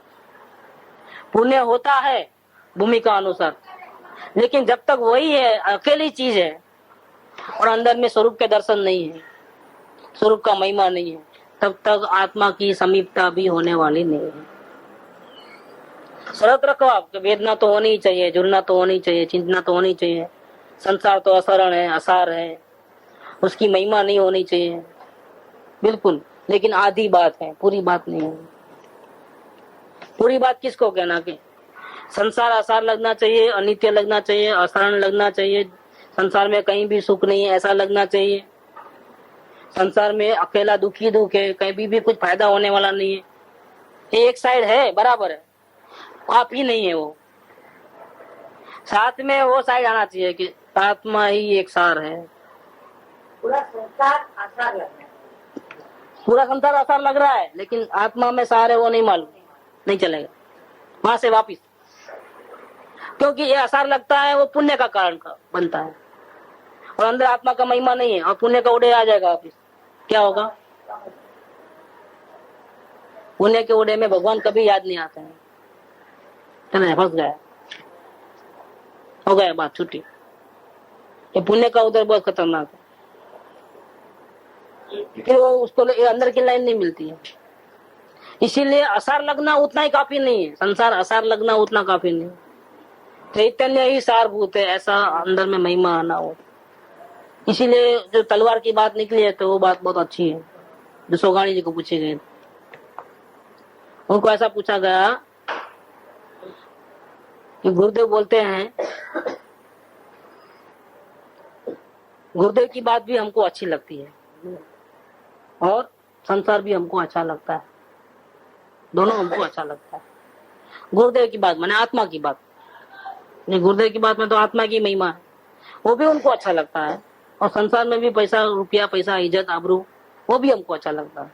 पुण्य होता है भूमिका अनुसार, लेकिन जब तक वही है, अकेली चीज है और अंदर में स्वरूप के दर्शन नहीं है, स्वरूप का महिमा नहीं है, तब तक आत्मा की समीपता भी होने वाली नहीं है। शरत रखो आप, वेदना तो होनी ही चाहिए, जुड़ना तो होनी चाहिए, चिंतना तो होनी चाहिए, संसार तो असरण है, असार है, उसकी महिमा नहीं होनी चाहिए, बिल्कुल, लेकिन आधी बात है, पूरी बात नहीं है। पूरी बात किसको कहना कि संसार असार लगना चाहिए, अनित्य लगना चाहिए, असरण लगना चाहिए, संसार में कहीं भी सुख नहीं है ऐसा लगना चाहिए, संसार में अकेला दुखी दुख है, कहीं भी कुछ फायदा होने वाला नहीं है, ये एक साइड है, बराबर है, आप ही नहीं है वो, साथ में वो साइड आना चाहिए कि आत्मा ही एक सार है। पूरा संसार आसार लग रहा है, पूरा संसार आसार लग रहा है, लेकिन आत्मा में सार है वो नहीं मालूम, नहीं चलेगा वहां से वापिस, क्योंकि ये आसार लगता है वो पुण्य का कारण का बनता है, और अंदर आत्मा का महिमा नहीं है, और पुण्य का उड़े आ जाएगा वापिस, क्या होगा? पुण्य के उड़े में भगवान कभी याद नहीं आते हैं, चले फंस गया, हो गया बात छुट्टी। ये पुण्य का उधर बहुत खतरनाक है, फिर वो उसको अंदर की लाइन नहीं मिलती है, इसीलिए आसार लगना उतना ही काफी नहीं है, संसार आसार लगना उतना काफी नहीं, चैतन्य ही सारभूत है, ऐसा अंदर में महिमा आना हो। इसीलिए जो तलवार की बात निकली है तो वो बात बहुत अच्छी है, जो सोगाणी जी को पूछे गए, उनको ऐसा पूछा गया कि गुरुदेव बोलते हैं, गुरुदेव की बात भी हमको अच्छी लगती है और संसार भी हमको अच्छा लगता है, दोनों हमको अच्छा लगता है। गुरुदेव की बात माने आत्मा की बात, गुरुदेव की बात में तो आत्मा की महिमा है, वो भी उनको अच्छा लगता है, और संसार में भी पैसा रुपया, पैसा, इज्जत, आबरू, वो भी हमको अच्छा लगता है।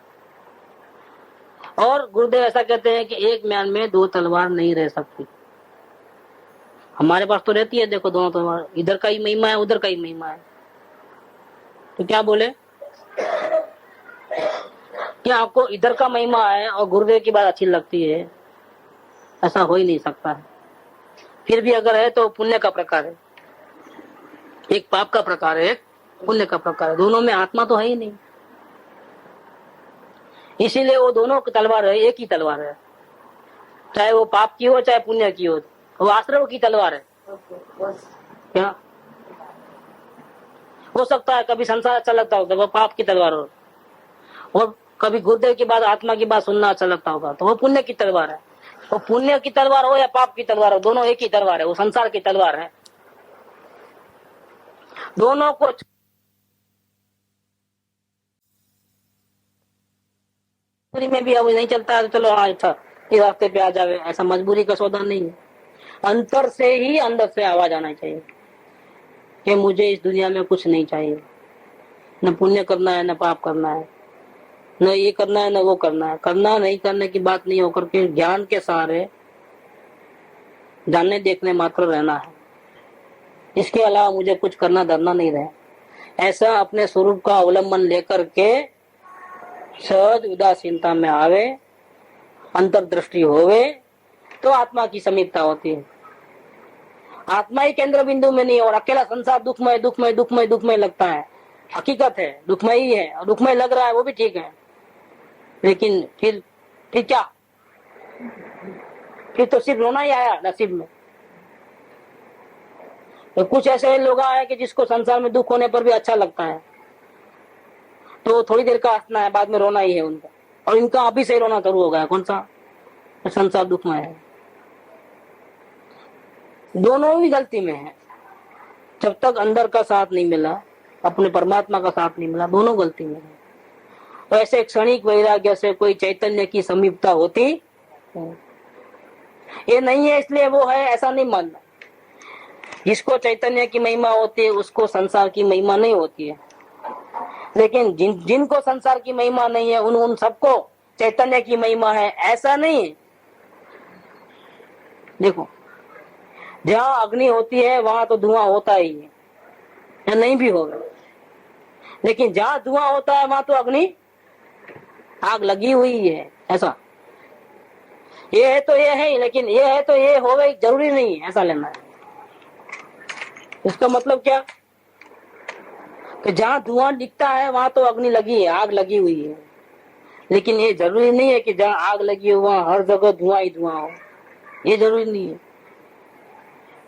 और गुरुदेव ऐसा कहते हैं कि एक म्यान में दो तलवार नहीं रह सकती, हमारे पास तो रहती है, देखो दोनों तलवार, इधर का ही महिमा है, उधर का ही महिमा है, तो क्या बोले कि आपको इधर का महिमा है और गुरुदेव की बात अच्छी लगती है, ऐसा हो ही नहीं सकता है। फिर भी अगर है तो पुण्य का प्रकार है, एक पाप का प्रकार है, एक पुण्य का प्रकार है, दोनों में आत्मा तो है ही नहीं। इसीलिए वो दोनों की तलवार है, एक ही तलवार है, चाहे वो पाप की हो चाहे पुण्य की हो, वो आश्रम की तलवार है। क्या हो सकता है कभी संसार अच्छा लगता होगा, वो पाप की तलवार हो, और कभी गुरुदेव की बात, आत्मा की बात सुनना अच्छा लगता होगा, तो वो पुण्य की तलवार है। वो पुण्य की तलवार हो या पाप की तलवार हो, दोनों एक ही तलवार है, वो संसार की तलवार है। दोनों को में भी अब नहीं चलता है तो चलो हाँ अच्छा इस रास्ते पे आ जावे, ऐसा मजबूरी का सौदा नहीं है। अंतर से ही अंदर से आवाज आना चाहिए कि मुझे इस दुनिया में कुछ नहीं चाहिए, न पुण्य करना है न पाप करना है, न ये करना है न वो करना है। करना नहीं करने की बात नहीं होकर के ज्ञान के सहारे जानने देखने मात्र रहना है, इसके अलावा मुझे कुछ करना धरना नहीं रहे। ऐसा अपने स्वरूप का अवलंबन लेकर के सहज उदासीनता में आवे, अंतर्दृष्टि होवे, तो आत्मा की समीपता होती है। आत्मा ही केंद्र बिंदु में नहीं, और अकेला संसार दुखमय दुखमय दुखमय दुखमय लगता है, हकीकत है दुखमय ही है, और दुखमय लग रहा है वो भी ठीक है, लेकिन फिर क्या, फिर तो सिर्फ रोना ही आया नसीब में। तो कुछ ऐसे लोग आए कि जिसको संसार में दुख होने पर भी अच्छा लगता है, तो थोड़ी देर का हंसना है, बाद में रोना ही है उनका, और इनका अभी से रोना शुरू हो गया। कौन सा संसार दुखमय है, दोनों ही गलती में है। जब तक अंदर का साथ नहीं मिला, अपने परमात्मा का साथ नहीं मिला, दोनों गलती में है। तो ऐसे क्षणिक वैराग्य से कोई चैतन्य की समीपता होती ये नहीं है, इसलिए वो है ऐसा नहीं मानना। जिसको चैतन्य की महिमा होती है उसको संसार की महिमा नहीं होती है, लेकिन जिनको संसार की महिमा नहीं है उन सबको चैतन्य की महिमा है, ऐसा नहीं है। देखो जहाँ अग्नि होती है वहां तो धुआं होता ही है, या नहीं भी होगा, लेकिन जहाँ धुआं होता है वहां तो अग्नि आग लगी हुई है। ऐसा ये है तो ये है, लेकिन ये है तो ये होगा जरूरी नहीं है, ऐसा लेना है। इसका मतलब क्या कि जहाँ धुआं दिखता है वहां तो अग्नि लगी है, आग लगी हुई है, लेकिन ये जरूरी नहीं है कि जहाँ आग लगी हो वहां हर जगह धुआं ही धुआं हो, ये जरूरी नहीं है।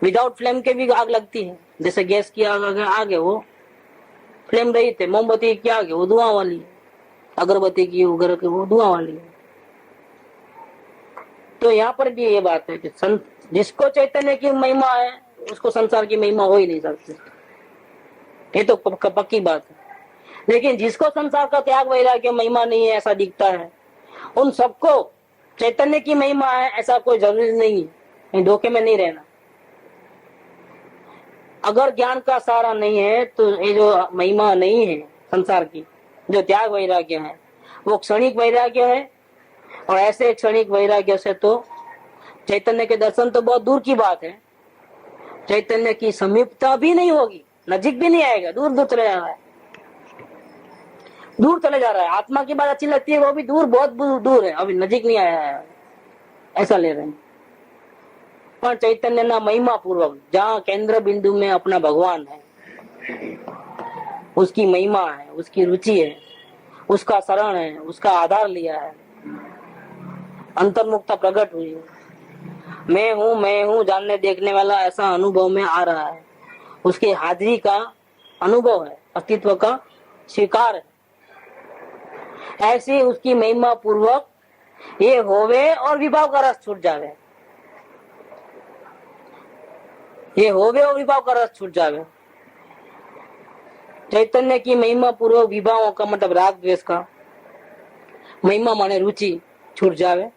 विदाउट फ्लेम के भी आग लगती है, जैसे गैस की आग है वो फ्लेम रही थे, मोमबत्ती की आग है वो धुआं वाली है, अगरबत्ती की वगैरह की वो धुआं वाली है। तो यहाँ पर भी ये बात है कि जिसको चैतन्य की महिमा है उसको संसार की महिमा हो ही नहीं सकती, ये तो पक्की बात है। लेकिन जिसको संसार का त्याग वैराग्य महिमा नहीं है ऐसा दिखता है, उन सबको चैतन्य की महिमा है ऐसा कोई जरूरी नहीं है, धोखे में नहीं रहना। अगर ज्ञान का सहारा नहीं है तो ये जो महिमा नहीं है संसार की, जो त्याग वैराग्य है वो क्षणिक वैराग्य है, और ऐसे क्षणिक वैराग्य से तो चैतन्य के दर्शन तो बहुत दूर की बात है, चैतन्य की समीपता भी नहीं होगी, नजीक भी नहीं आएगा, दूर दूर चले जा रहा है, दूर चले जा रहा है। आत्मा की बात अच्छी लगती है, वो भी दूर बहुत दूर है, अभी नजीक नहीं आया है, ऐसा ले रहे हैं। पर चैतन्य ना महिमा पूर्वक जहाँ केंद्र बिंदु में अपना भगवान है, उसकी महिमा है, उसकी रुचि है, उसका शरण है, उसका आधार लिया है, अंतर्मुखता प्रकट हुई है, मैं हूँ जानने देखने वाला ऐसा अनुभव में आ रहा है, उसकी हाजिरी का अनुभव है, अस्तित्व का स्वीकार है। ऐसी उसकी महिमा पूर्वक ये होवे और विभाव का रस छूट जावे, ये होवे और विभाव का रस छूट जावे। चैतन्य की महिमा पूर्वक विभावों का मतलब राग द्वेष का, महिमा माने रुचि छूट जावे।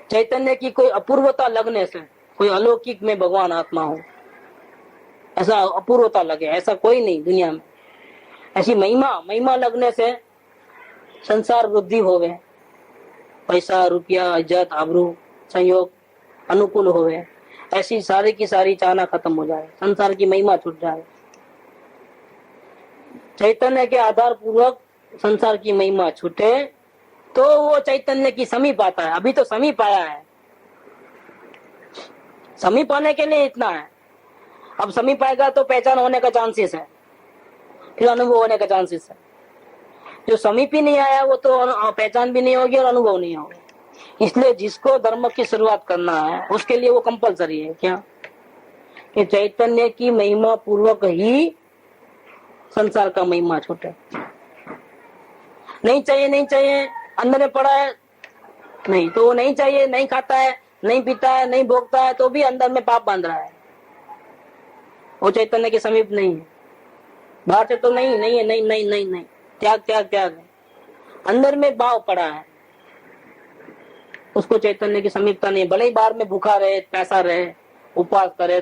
चैतन्य की कोई अपूर्वता लगने से, कोई अलौकिक में भगवान आत्मा हो ऐसा अपूर्वता लगे, ऐसा कोई नहीं दुनिया में। ऐसी महिमा लगने से संसार वृद्धि होवे, पैसा रुपया इज्जत आबरू संयोग अनुकूल होवे, ऐसी सारी की सारी चाहना खत्म हो जाए, संसार की महिमा छूट जाए। चैतन्य के आधार पूर्वक संसार की महिमा छूटे तो वो चैतन्य की समीप आता है। अभी तो समीप आया है, समीप आने के लिए इतना है। अब समीप आएगा तो पहचान होने का चांसेस है, फिर अनुभव होने का चांसेस है। जो समीप ही नहीं आया वो तो पहचान भी नहीं होगी और अनुभव नहीं होगा। इसलिए जिसको धर्म की शुरुआत करना है उसके लिए वो कंपलसरी है क्या, कि चैतन्य की महिमा पूर्वक ही संसार का महिमा छूटे। नहीं चाहिए, नहीं चाहिए, अंदर में पड़ा है नहीं, तो वो नहीं चाहिए, नहीं खाता है, नहीं पीता है, नहीं भोगता है, तो भी अंदर में पाप बांध रहा है, वो चैतन्य के समीप नहीं है। बाहर से तो नहीं, नहीं है, नहीं नहीं नहीं नहीं, त्याग त्याग त्याग है, अंदर में भाव पड़ा है, उसको चैतन्य की समीपता नहीं। भले ही बाहर में भूखा रहे, पैसा रहे, उपवास करे,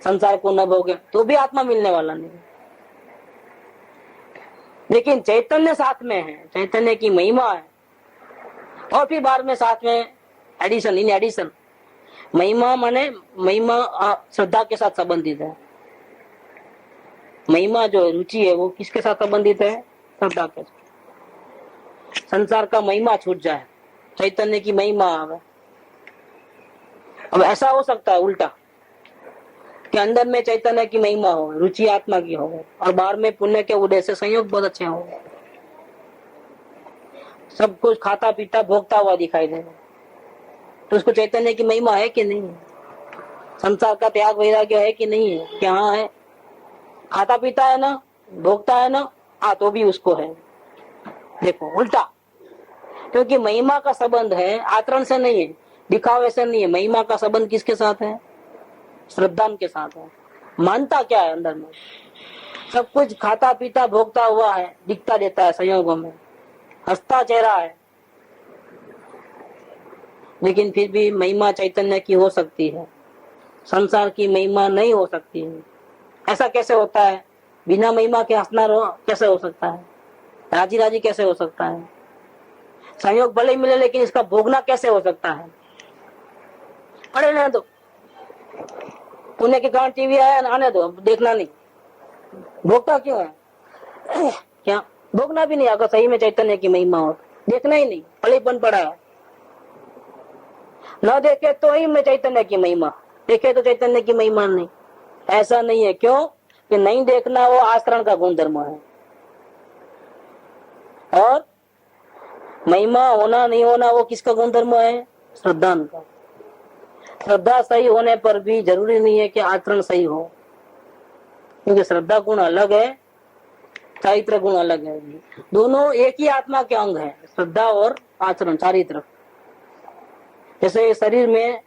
संसार को न भोगे, तो भी आत्मा मिलने वाला नहीं। लेकिन चैतन्य साथ में है, चैतन्य की महिमा है, और फिर बाहर में साथ में एडिशन, इन एडिशन। महिमा माने महिमा श्रद्धा के साथ संबंधित है। महिमा जो रुचि है वो किसके साथ संबंधित है, श्रद्धा के साथ। संसार का महिमा छूट जाए, चैतन्य की महिमा आवे। अब ऐसा हो सकता है उल्टा, कि अंदर में चैतन्य की महिमा हो, रुचि आत्मा की हो, और बाहर में पुण्य के उदय से संयोग बहुत अच्छे हो, सब कुछ खाता पीता भोगता हुआ दिखाई दे, तो उसको चैतन्य की महिमा है कि नहीं है? संसार का त्याग वैराग्य है कि नहीं है? क्या है? खाता पीता है ना, भोगता है ना, तो भी उसको है। देखो उल्टा, क्योंकि महिमा का संबंध है आचरण से नहीं है, दिखावे से नहीं है। महिमा का संबंध किसके साथ है? श्रद्धा के साथ है। मानता क्या है अंदर में? सब कुछ खाता पीता भोगता हुआ है, दिखता देता है संयोगों में, हंसता चेहरा है, लेकिन फिर भी महिमा चैतन्य की हो सकती है, संसार की महिमा नहीं हो सकती है। ऐसा कैसे होता है? बिना महिमा के हंसना कैसे हो सकता है? राजी राजी कैसे हो सकता है? संयोग भले ही मिले लेकिन इसका भोगना कैसे हो सकता है? अरे ना दो, पुण्य के कारण टीवी आया, आने दो, देखना नहीं। भोगता क्यों है? क्या भोगना भी नहीं? अगर सही में चैतन्य की महिमा हो, देखना ही नहीं, पलीपन पड़ा है। न देखे तो ही में चैतन्य की महिमा, देखे तो चैतन्य की महिमा नहीं। ऐसा नहीं है। क्यों? कि नहीं देखना वो आचरण का गुण धर्म है, और महिमा होना नहीं होना वो किसका गुण धर्म है? श्रद्धा का। श्रद्धा सही होने पर भी जरूरी नहीं है कि आचरण सही हो, क्योंकि श्रद्धा गुण अलग है, चारित्र गुण अलग है। दोनों एक ही आत्मा के अंग है, श्रद्धा और आचरण, चारित्र। जैसे शरीर में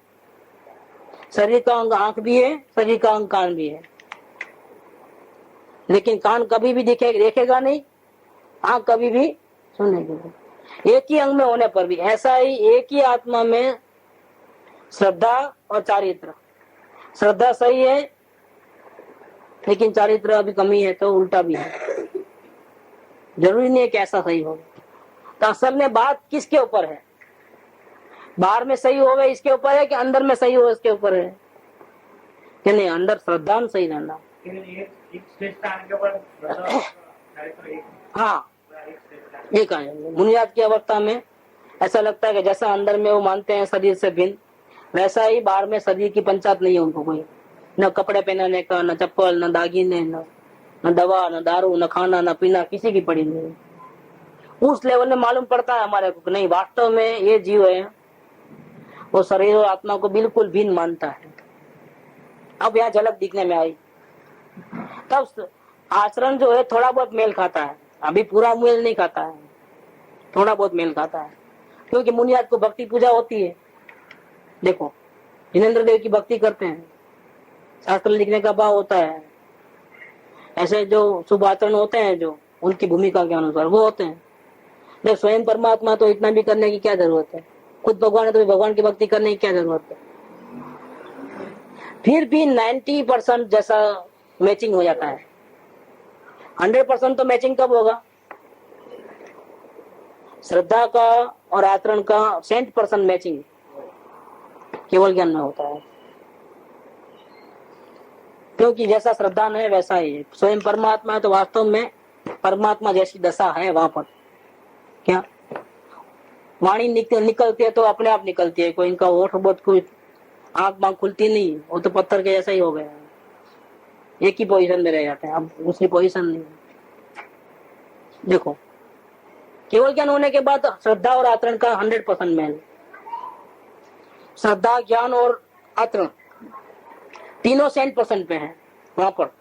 शरीर का अंग आंख भी है, शरीर का अंग कान भी है, लेकिन कान कभी भी देखेगा नहीं, आंख कभी भी सुनेगी नहीं। एक ही अंग में होने पर भी ऐसा ही एक ही आत्मा में श्रद्धा और चारित्र। श्रद्धा सही है लेकिन चारित्र अभी कमी है, तो उल्टा भी है। जरूरी नहीं है कि ऐसा सही हो। तो असल में बात किसके ऊपर है? बाहर में सही होवे इसके ऊपर है कि अंदर में सही हो इसके ऊपर है? कि नहीं, अंदर श्रद्धा सही रहना। हाँ, एक बुनियाद की अवस्था में ऐसा लगता है कि जैसा अंदर में वो मानते हैं शरीर से भिन्न, वैसा ही बाहर में शरीर की पंचायत नहीं है उनको कोई। न कपड़े पहनाने का, न चप्पल, न दागीने, न दवा, न दारू, न खाना, न पीना, किसी की पड़ी नहीं। उस लेवल में मालूम पड़ता है हमारे को नहीं, वास्तव में ये जीव है वो शरीर और आत्मा को बिल्कुल भिन्न मानता है। अब यहाँ झलक दिखने में आई। तब आचरण जो है थोड़ा बहुत मेल खाता है, अभी पूरा मेल नहीं खाता है, थोड़ा बहुत मेल खाता है, क्योंकि मुनियाद को भक्ति पूजा होती है। देखो जिनेंद्र देव की भक्ति करते हैं, शास्त्र लिखने का भाव होता है, ऐसे जो शुभ आचरण होते हैं जो उनकी भूमिका के अनुसार वो होते हैं। जब स्वयं परमात्मा तो इतना भी करने की क्या जरूरत है? खुद भगवान है तो भगवान की भक्ति करने की क्या जरूरत है? फिर भी 90% जैसा मैचिंग हो जाता है। 100% तो मैचिंग कब होगा? श्रद्धा का और आचरण का 100% मैचिंग केवल ज्ञान में होता है, क्योंकि जैसा श्रद्धा है वैसा ही है। स्वयं परमात्मा है तो वास्तव में परमात्मा जैसी दशा है वहां पर। क्या वाणी निकलती है तो अपने आप निकलती है, कोई इनका होठ बहुत कोई आंख बांख खुलती नहीं, वो तो पत्थर के जैसा ही हो गया है, एक ही पोजीशन में रह जाते हैं, अब दूसरी पोजीशन नहीं। देखो, केवल ज्ञान होने के बाद श्रद्धा और आचरण का 100% मेल। श्रद्धा, ज्ञान और आचरण तीनों 100% पे है वहां पर,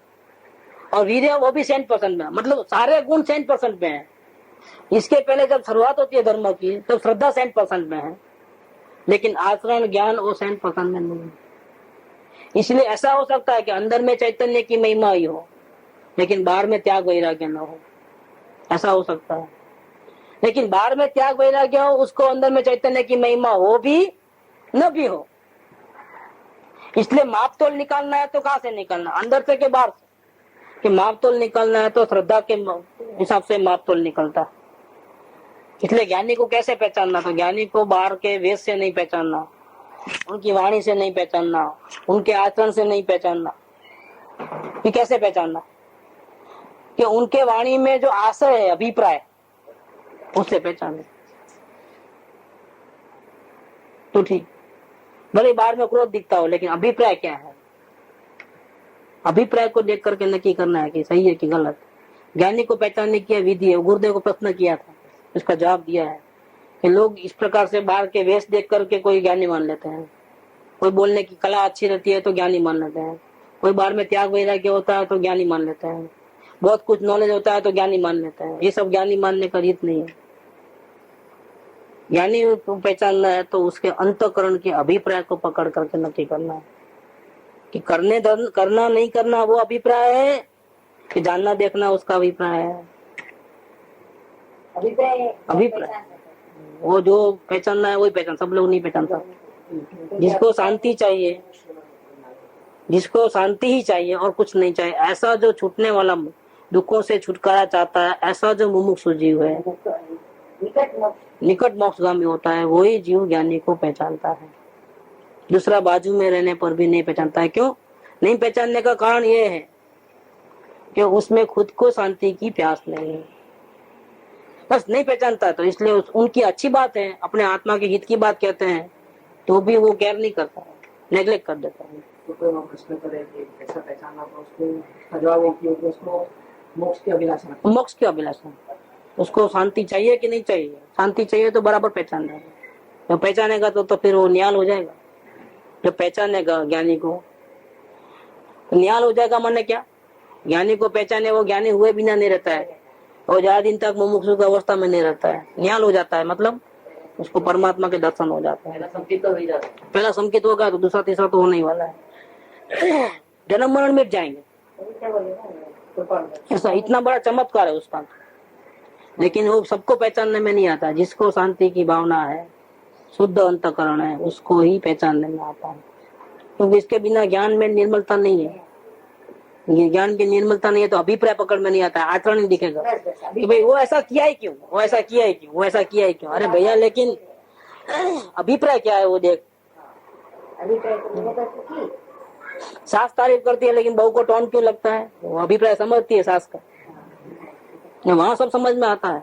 और वीर्य वो भी 100% में, मतलब सारे गुण 100% में है। इसके पहले जब शुरुआत होती है धर्म की, तो श्रद्धा 100% में है, लेकिन आचरण ज्ञान वो 100% में नहीं है। इसलिए ऐसा हो सकता है कि अंदर में चैतन्य की महिमा ही हो, लेकिन बाहर में त्याग वैराग्य न हो, ऐसा हो सकता है। लेकिन बाहर में त्याग वैराग्य हो, उसको अंदर में चैतन्य की महिमा हो भी न भी हो। इसलिए माप तोल निकालना है तो कहां से निकालना, अंदर से के बाहर से? कि माप तोल निकालना है तो श्रद्धा के हिसाब से माप तोल निकलता है। इसलिए ज्ञानी को कैसे पहचानना? तो ज्ञानी को बाहर के वेश से नहीं पहचानना, उनकी वाणी से नहीं पहचानना, उनके आचरण से नहीं पहचानना। कि कैसे पहचानना? कि उनके वाणी में जो आशय है, अभिप्राय, उससे पहचाने तो ठीक। भले बाहर में क्रोध दिखता हो, लेकिन अभिप्राय क्या है? अभिप्राय को देख करके नक्की करना है कि सही है कि गलत। ज्ञानी को पहचानने की विधि है। गुरुदेव को प्रश्न किया था, इसका जवाब दिया है कि लोग इस प्रकार से बाहर के वेश देख करके कोई ज्ञानी मान लेते हैं, कोई बोलने की कला अच्छी रहती है तो ज्ञानी मान लेते हैं, कोई बाहर में त्याग वैराग्य होता है तो ज्ञानी मान लेते हैं, बहुत कुछ नॉलेज होता है तो ज्ञानी मान लेते हैं। ये सब ज्ञानी मानने का रीत नहीं है। ज्ञानी को पहचानना है तो उसके अंतःकरण के अभिप्राय को पकड़ करके नक्की करना है कि करना नहीं करना वो अभिप्राय है, कि जानना देखना उसका अभिप्राय है। अभिप्राय वो जो पहचानना है वही पहचान, सब लोग नहीं पहचानता। जिसको शांति चाहिए, जिसको शांति ही चाहिए और कुछ नहीं चाहिए, ऐसा जो छूटने वाला, दुखों से छुटकारा चाहता है, ऐसा जो मुमुक्षु जीव है, निकट मोक्षगामी होता है, वही जीव ज्ञानी को पहचानता है। दूसरा बाजू में रहने पर भी नहीं पहचानता है। क्यों नहीं पहचानने का कारण ये है कि उसमें खुद को शांति की प्यास नहीं है, बस नहीं पहचानता। तो इसलिए उनकी अच्छी बात है, अपने आत्मा के हित की बात कहते हैं, तो भी वो केयर नहीं करता है, नेग्लेक्ट कर देता है। तो कोई प्रश्न करे कि कैसा पहचानना, तो उसको जवाब है कि उसको मोक्ष की अभिलाषा, मोक्ष की अभिलाषा, उसको शांति चाहिए कि नहीं चाहिए। शांति चाहिए तो बराबर पहचान लेगा, जब पहचानेगा तो फिर वो न्याल हो जाएगा। जब पहचानेगा ज्ञानी को तो न्याल हो जाएगा। माने क्या? ज्ञानी को पहचाने, वो ज्ञानी हुए बिना नहीं रहता है, और ज्यादा दिन तक मुमुक्षु की अवस्था में नहीं रहता है, न्याल हो जाता है, मतलब उसको परमात्मा के दर्शन हो जाता है। पहला संकेत होगा तो दूसरा तीसरा तो होने ही वाला है। जन्म मरण मिट जाएंगे, ऐसा इतना बड़ा चमत्कार है उसका। लेकिन वो सबको पहचानने में नहीं आता। जिसको शांति की भावना है, शुद्ध अंतःकरण है, उसको ही पहचानने में आता है। क्योंकि इसके बिना ज्ञान में निर्मलता नहीं है। ज्ञान की निर्मलता नहीं है तो अभिप्राय पकड़ में नहीं आता है, आचरण नहीं दिखेगा कि भाई वो ऐसा किया है क्यों, वो ऐसा किया है क्यों, वो ऐसा किया है क्यों। अरे भैया, लेकिन अभिप्राय क्या है वो देख। सास तारीफ करती है लेकिन बहू को टोन क्यों लगता है? वो अभिप्राय समझती है सास का, वहां सब समझ में आता है।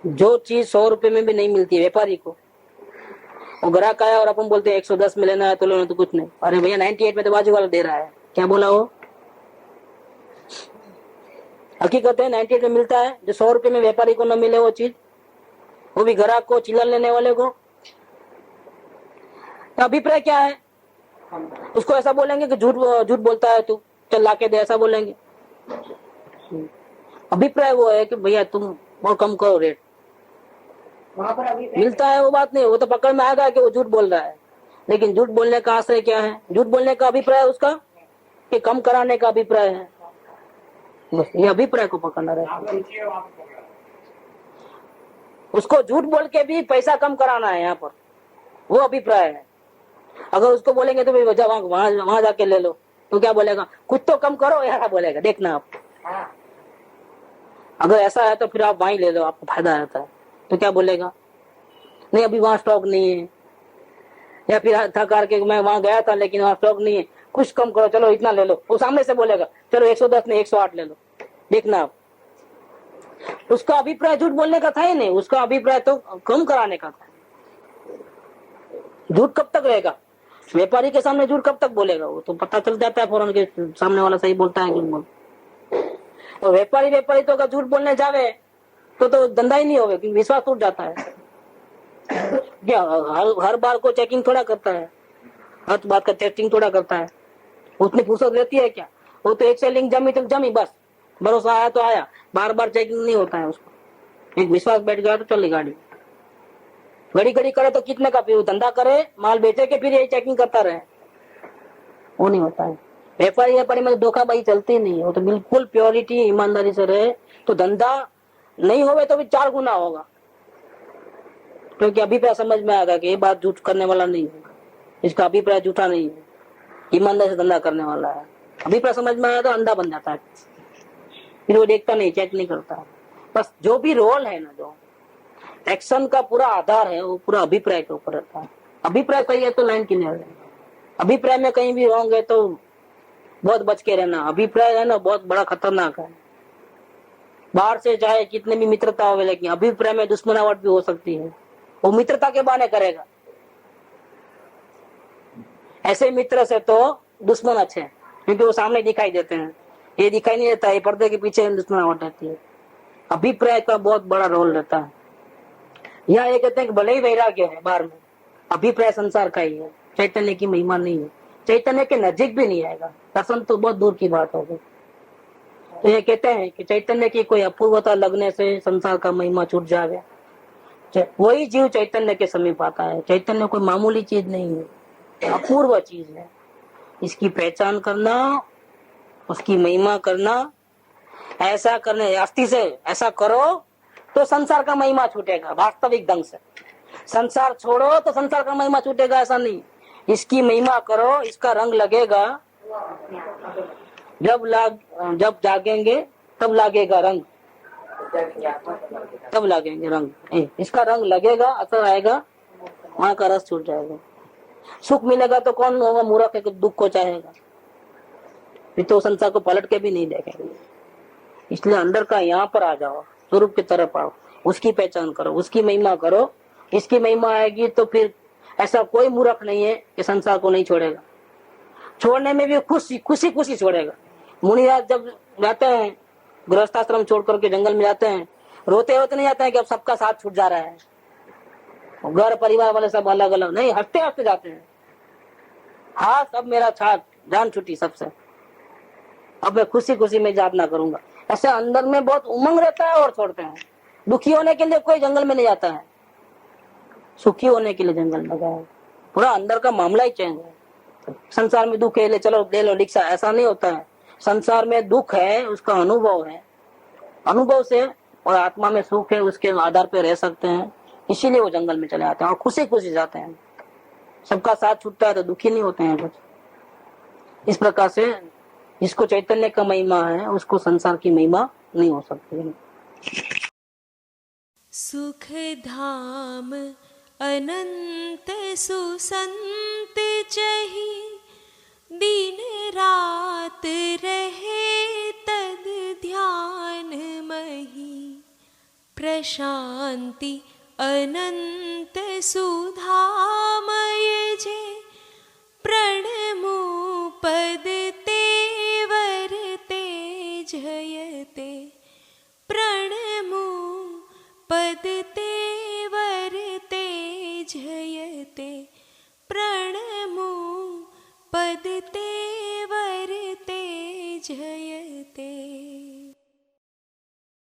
जो चीज 100 रुपए में भी नहीं मिलती है व्यापारी को, वो ग्राहक आया और अपन बोलते हैं 110 में लेना है तो लेना, तो कुछ नहीं। अरे भैया 98 में तो बाजू वाला दे रहा है, क्या बोला वो? हकीकत है 98 में मिलता है। जो 100 रुपए में व्यापारी को न मिले वो चीज, वो भी ग्राहक को, चिल्लर लेने वाले को। तो अभिप्राय क्या है? उसको ऐसा बोलेंगे कि झूठ बोलता है तू, चल लाके दे, ऐसा बोलेंगे। अभिप्राय वो है कि भैया तुम और कम करो रेट। वहाँ पर मिलता है वो बात नहीं, वो तो पकड़ में आएगा कि वो झूठ बोल रहा है। लेकिन झूठ बोलने का आशय क्या है? झूठ बोलने का अभिप्राय उसका कि कम कराने का अभिप्राय है। बस ये अभिप्राय को पकड़ना रहेगा। उसको झूठ बोल के भी पैसा कम कराना है, यहाँ पर वो अभिप्राय है। अगर उसको बोलेंगे तो भाई वहां जाके ले लो, तो क्या बोलेगा? कुछ तो कम करो यार, बोलेगा। देखना आप, अगर ऐसा है तो फिर आप वहीं ले लो, आपको फायदा रहता है। तो क्या बोलेगा? नहीं अभी वहां स्टॉक नहीं है, या फिर थक हार के मैं वहां गया था लेकिन वहां स्टॉक नहीं है, कुछ कम करो, चलो इतना ले लो। वो सामने से बोलेगा चलो 110 नहीं 108 ले लो। देखना आप, उसका अभिप्राय झूठ बोलने का था ही नहीं, उसका अभिप्राय तो कम कराने का था। झूठ कब तक रहेगा? व्यापारी के सामने झूठ कब तक बोलेगा? वो तो पता चल जाता है फौरन के सामने वाला सही बोलता है कि नहीं बोलता। और व्यापारी तो अगर झूठ बोलने जावे तो धंधा ही नहीं होगा, क्योंकि विश्वास टूट जाता है। क्या हर बार को चेकिंग थोड़ा करता है, हर बात का टेस्टिंग थोड़ा करता है? उतनी फुर्सत रहती है क्या? वो तो एक सेलिंग जमी तो जमी, बस भरोसा आया तो आया, बार बार चेकिंग नहीं होता है उसको। एक विश्वास बैठ गया तो चले गाड़ी। घड़ी घड़ी करे तो कितने का फिर धंधा करे, माल बेचे के फिर यही चेकिंग करता रहे, वो नहीं होता है। व्यापारी में धोखाबाजी चलती नहीं है। वो तो बिल्कुल प्योरिटी ईमानदारी से रहे तो धंधा नहीं होवे तो भी 4 गुना होगा, क्योंकि अभिप्राय समझ में आएगा कि ये बात झूठ करने वाला नहीं है, इसका अभिप्राय झूठा नहीं है, ईमानदारी से धंधा करने वाला है। अभिप्राय समझ में आया तो अंधा बन जाता है, फिर वो देखता नहीं, चेक नहीं करता। बस जो भी रोल है ना, जो एक्शन का पूरा आधार है, वो पूरा अभिप्राय के ऊपर रहता है। अभिप्राय सही है तो लाइन क्लियर है, अभिप्राय में कहीं भी रॉन्ग है तो बहुत बच के रहना। अभिप्राय है ना बहुत बड़ा खतरनाक है। बाहर से चाहे कितने भी मित्रता हो, लेकिन अभिप्राय में दुश्मनावट भी हो सकती है। वो मित्रता के बहाने करेगा, ऐसे मित्र से तो दुश्मन अच्छे हैं, क्योंकि वो सामने दिखाई देते हैं, ये दिखाई नहीं देता, ये पर्दे के पीछे दुश्मनावट रहती है। अभिप्राय का बहुत बड़ा रोल रहता है। यहाँ ये कहते हैं कि भले ही वैराग्य है बाहर में, अभिप्राय संसार का ही है, चैतन्य की महिमा नहीं है, चैतन्य के नजीक भी नहीं आएगा, दर्शन तो बहुत दूर की बात होगी। तो ये कहते हैं कि चैतन्य की कोई अपूर्वता लगने से संसार का महिमा छूट जाएगा। वही जीव चैतन्य के समीप आता है। चैतन्य कोई मामूली चीज नहीं है, अपूर्व चीज है। इसकी पहचान करना, उसकी महिमा करना, ऐसा करने अस्थि से ऐसा करो तो संसार का महिमा छूटेगा वास्तविक ढंग से। संसार छोड़ो तो संसार का महिमा छूटेगा, ऐसा नहीं। इसकी महिमा करो, इसका रंग लगेगा। जब जागेंगे तब लागेगा रंग, तब लागेंगे रंग। इसका रंग लगेगा, असर आएगा, वहां का रस छूट जाएगा। सुख मिलेगा तो कौन होगा मूर्ख है कि दुख को चाहेगा? फिर तो संसार को पलट के भी नहीं देखेंगे। इसलिए अंदर का यहाँ पर आ जाओ, स्वरूप की तरफ आओ, उसकी पहचान करो, उसकी महिमा करो। इसकी महिमा आएगी तो फिर ऐसा कोई मूर्ख नहीं है कि संसार को नहीं छोड़ेगा। छोड़ने में भी खुशी खुशी खुशी छोड़ेगा। मुनिराज जब जाते हैं, गृहस्थाश्रम छोड़ करके जंगल में जाते हैं, रोते होते नहीं जाते हैं कि अब सबका साथ छूट जा रहा है, घर परिवार वाले सब अलग अलग नहीं, हंसते हंसते जाते हैं। हाँ, सब मेरा साथ, जान छुट्टी सबसे, अब मैं खुशी खुशी में यातना करूंगा। ऐसे अंदर में बहुत उमंग रहता है और छोड़ते हैं। दुखी होने के लिए कोई जंगल में नहीं जाता है, सुखी होने के लिए जंगल में गया। पूरा अंदर का मामला ही चेंज है। संसार में दुख है, ले चलो ले लो दीक्षा, ऐसा नहीं होता है। संसार में दुख है, उसका अनुभव है, अनुभव से और आत्मा में सुख है, उसके आधार पे रह सकते हैं। इसीलिए वो जंगल में चले आते हैं और खुशी खुशी जाते हैं। सबका साथ छूटता है तो दुखी नहीं होते हैं कुछ। इस प्रकार से जिसको चैतन्य का महिमा है, उसको संसार की महिमा नहीं हो सकती। सुख धाम अनंत सुसंत चही, दिन रात रहे तद ध्यान मही। प्रशांति अनंत सुधामय जे, प्रणमो पद तेवर तेजयते। प्रणमो पद तेवर तेजयते। प्रणमो पद तेवर तेजयते।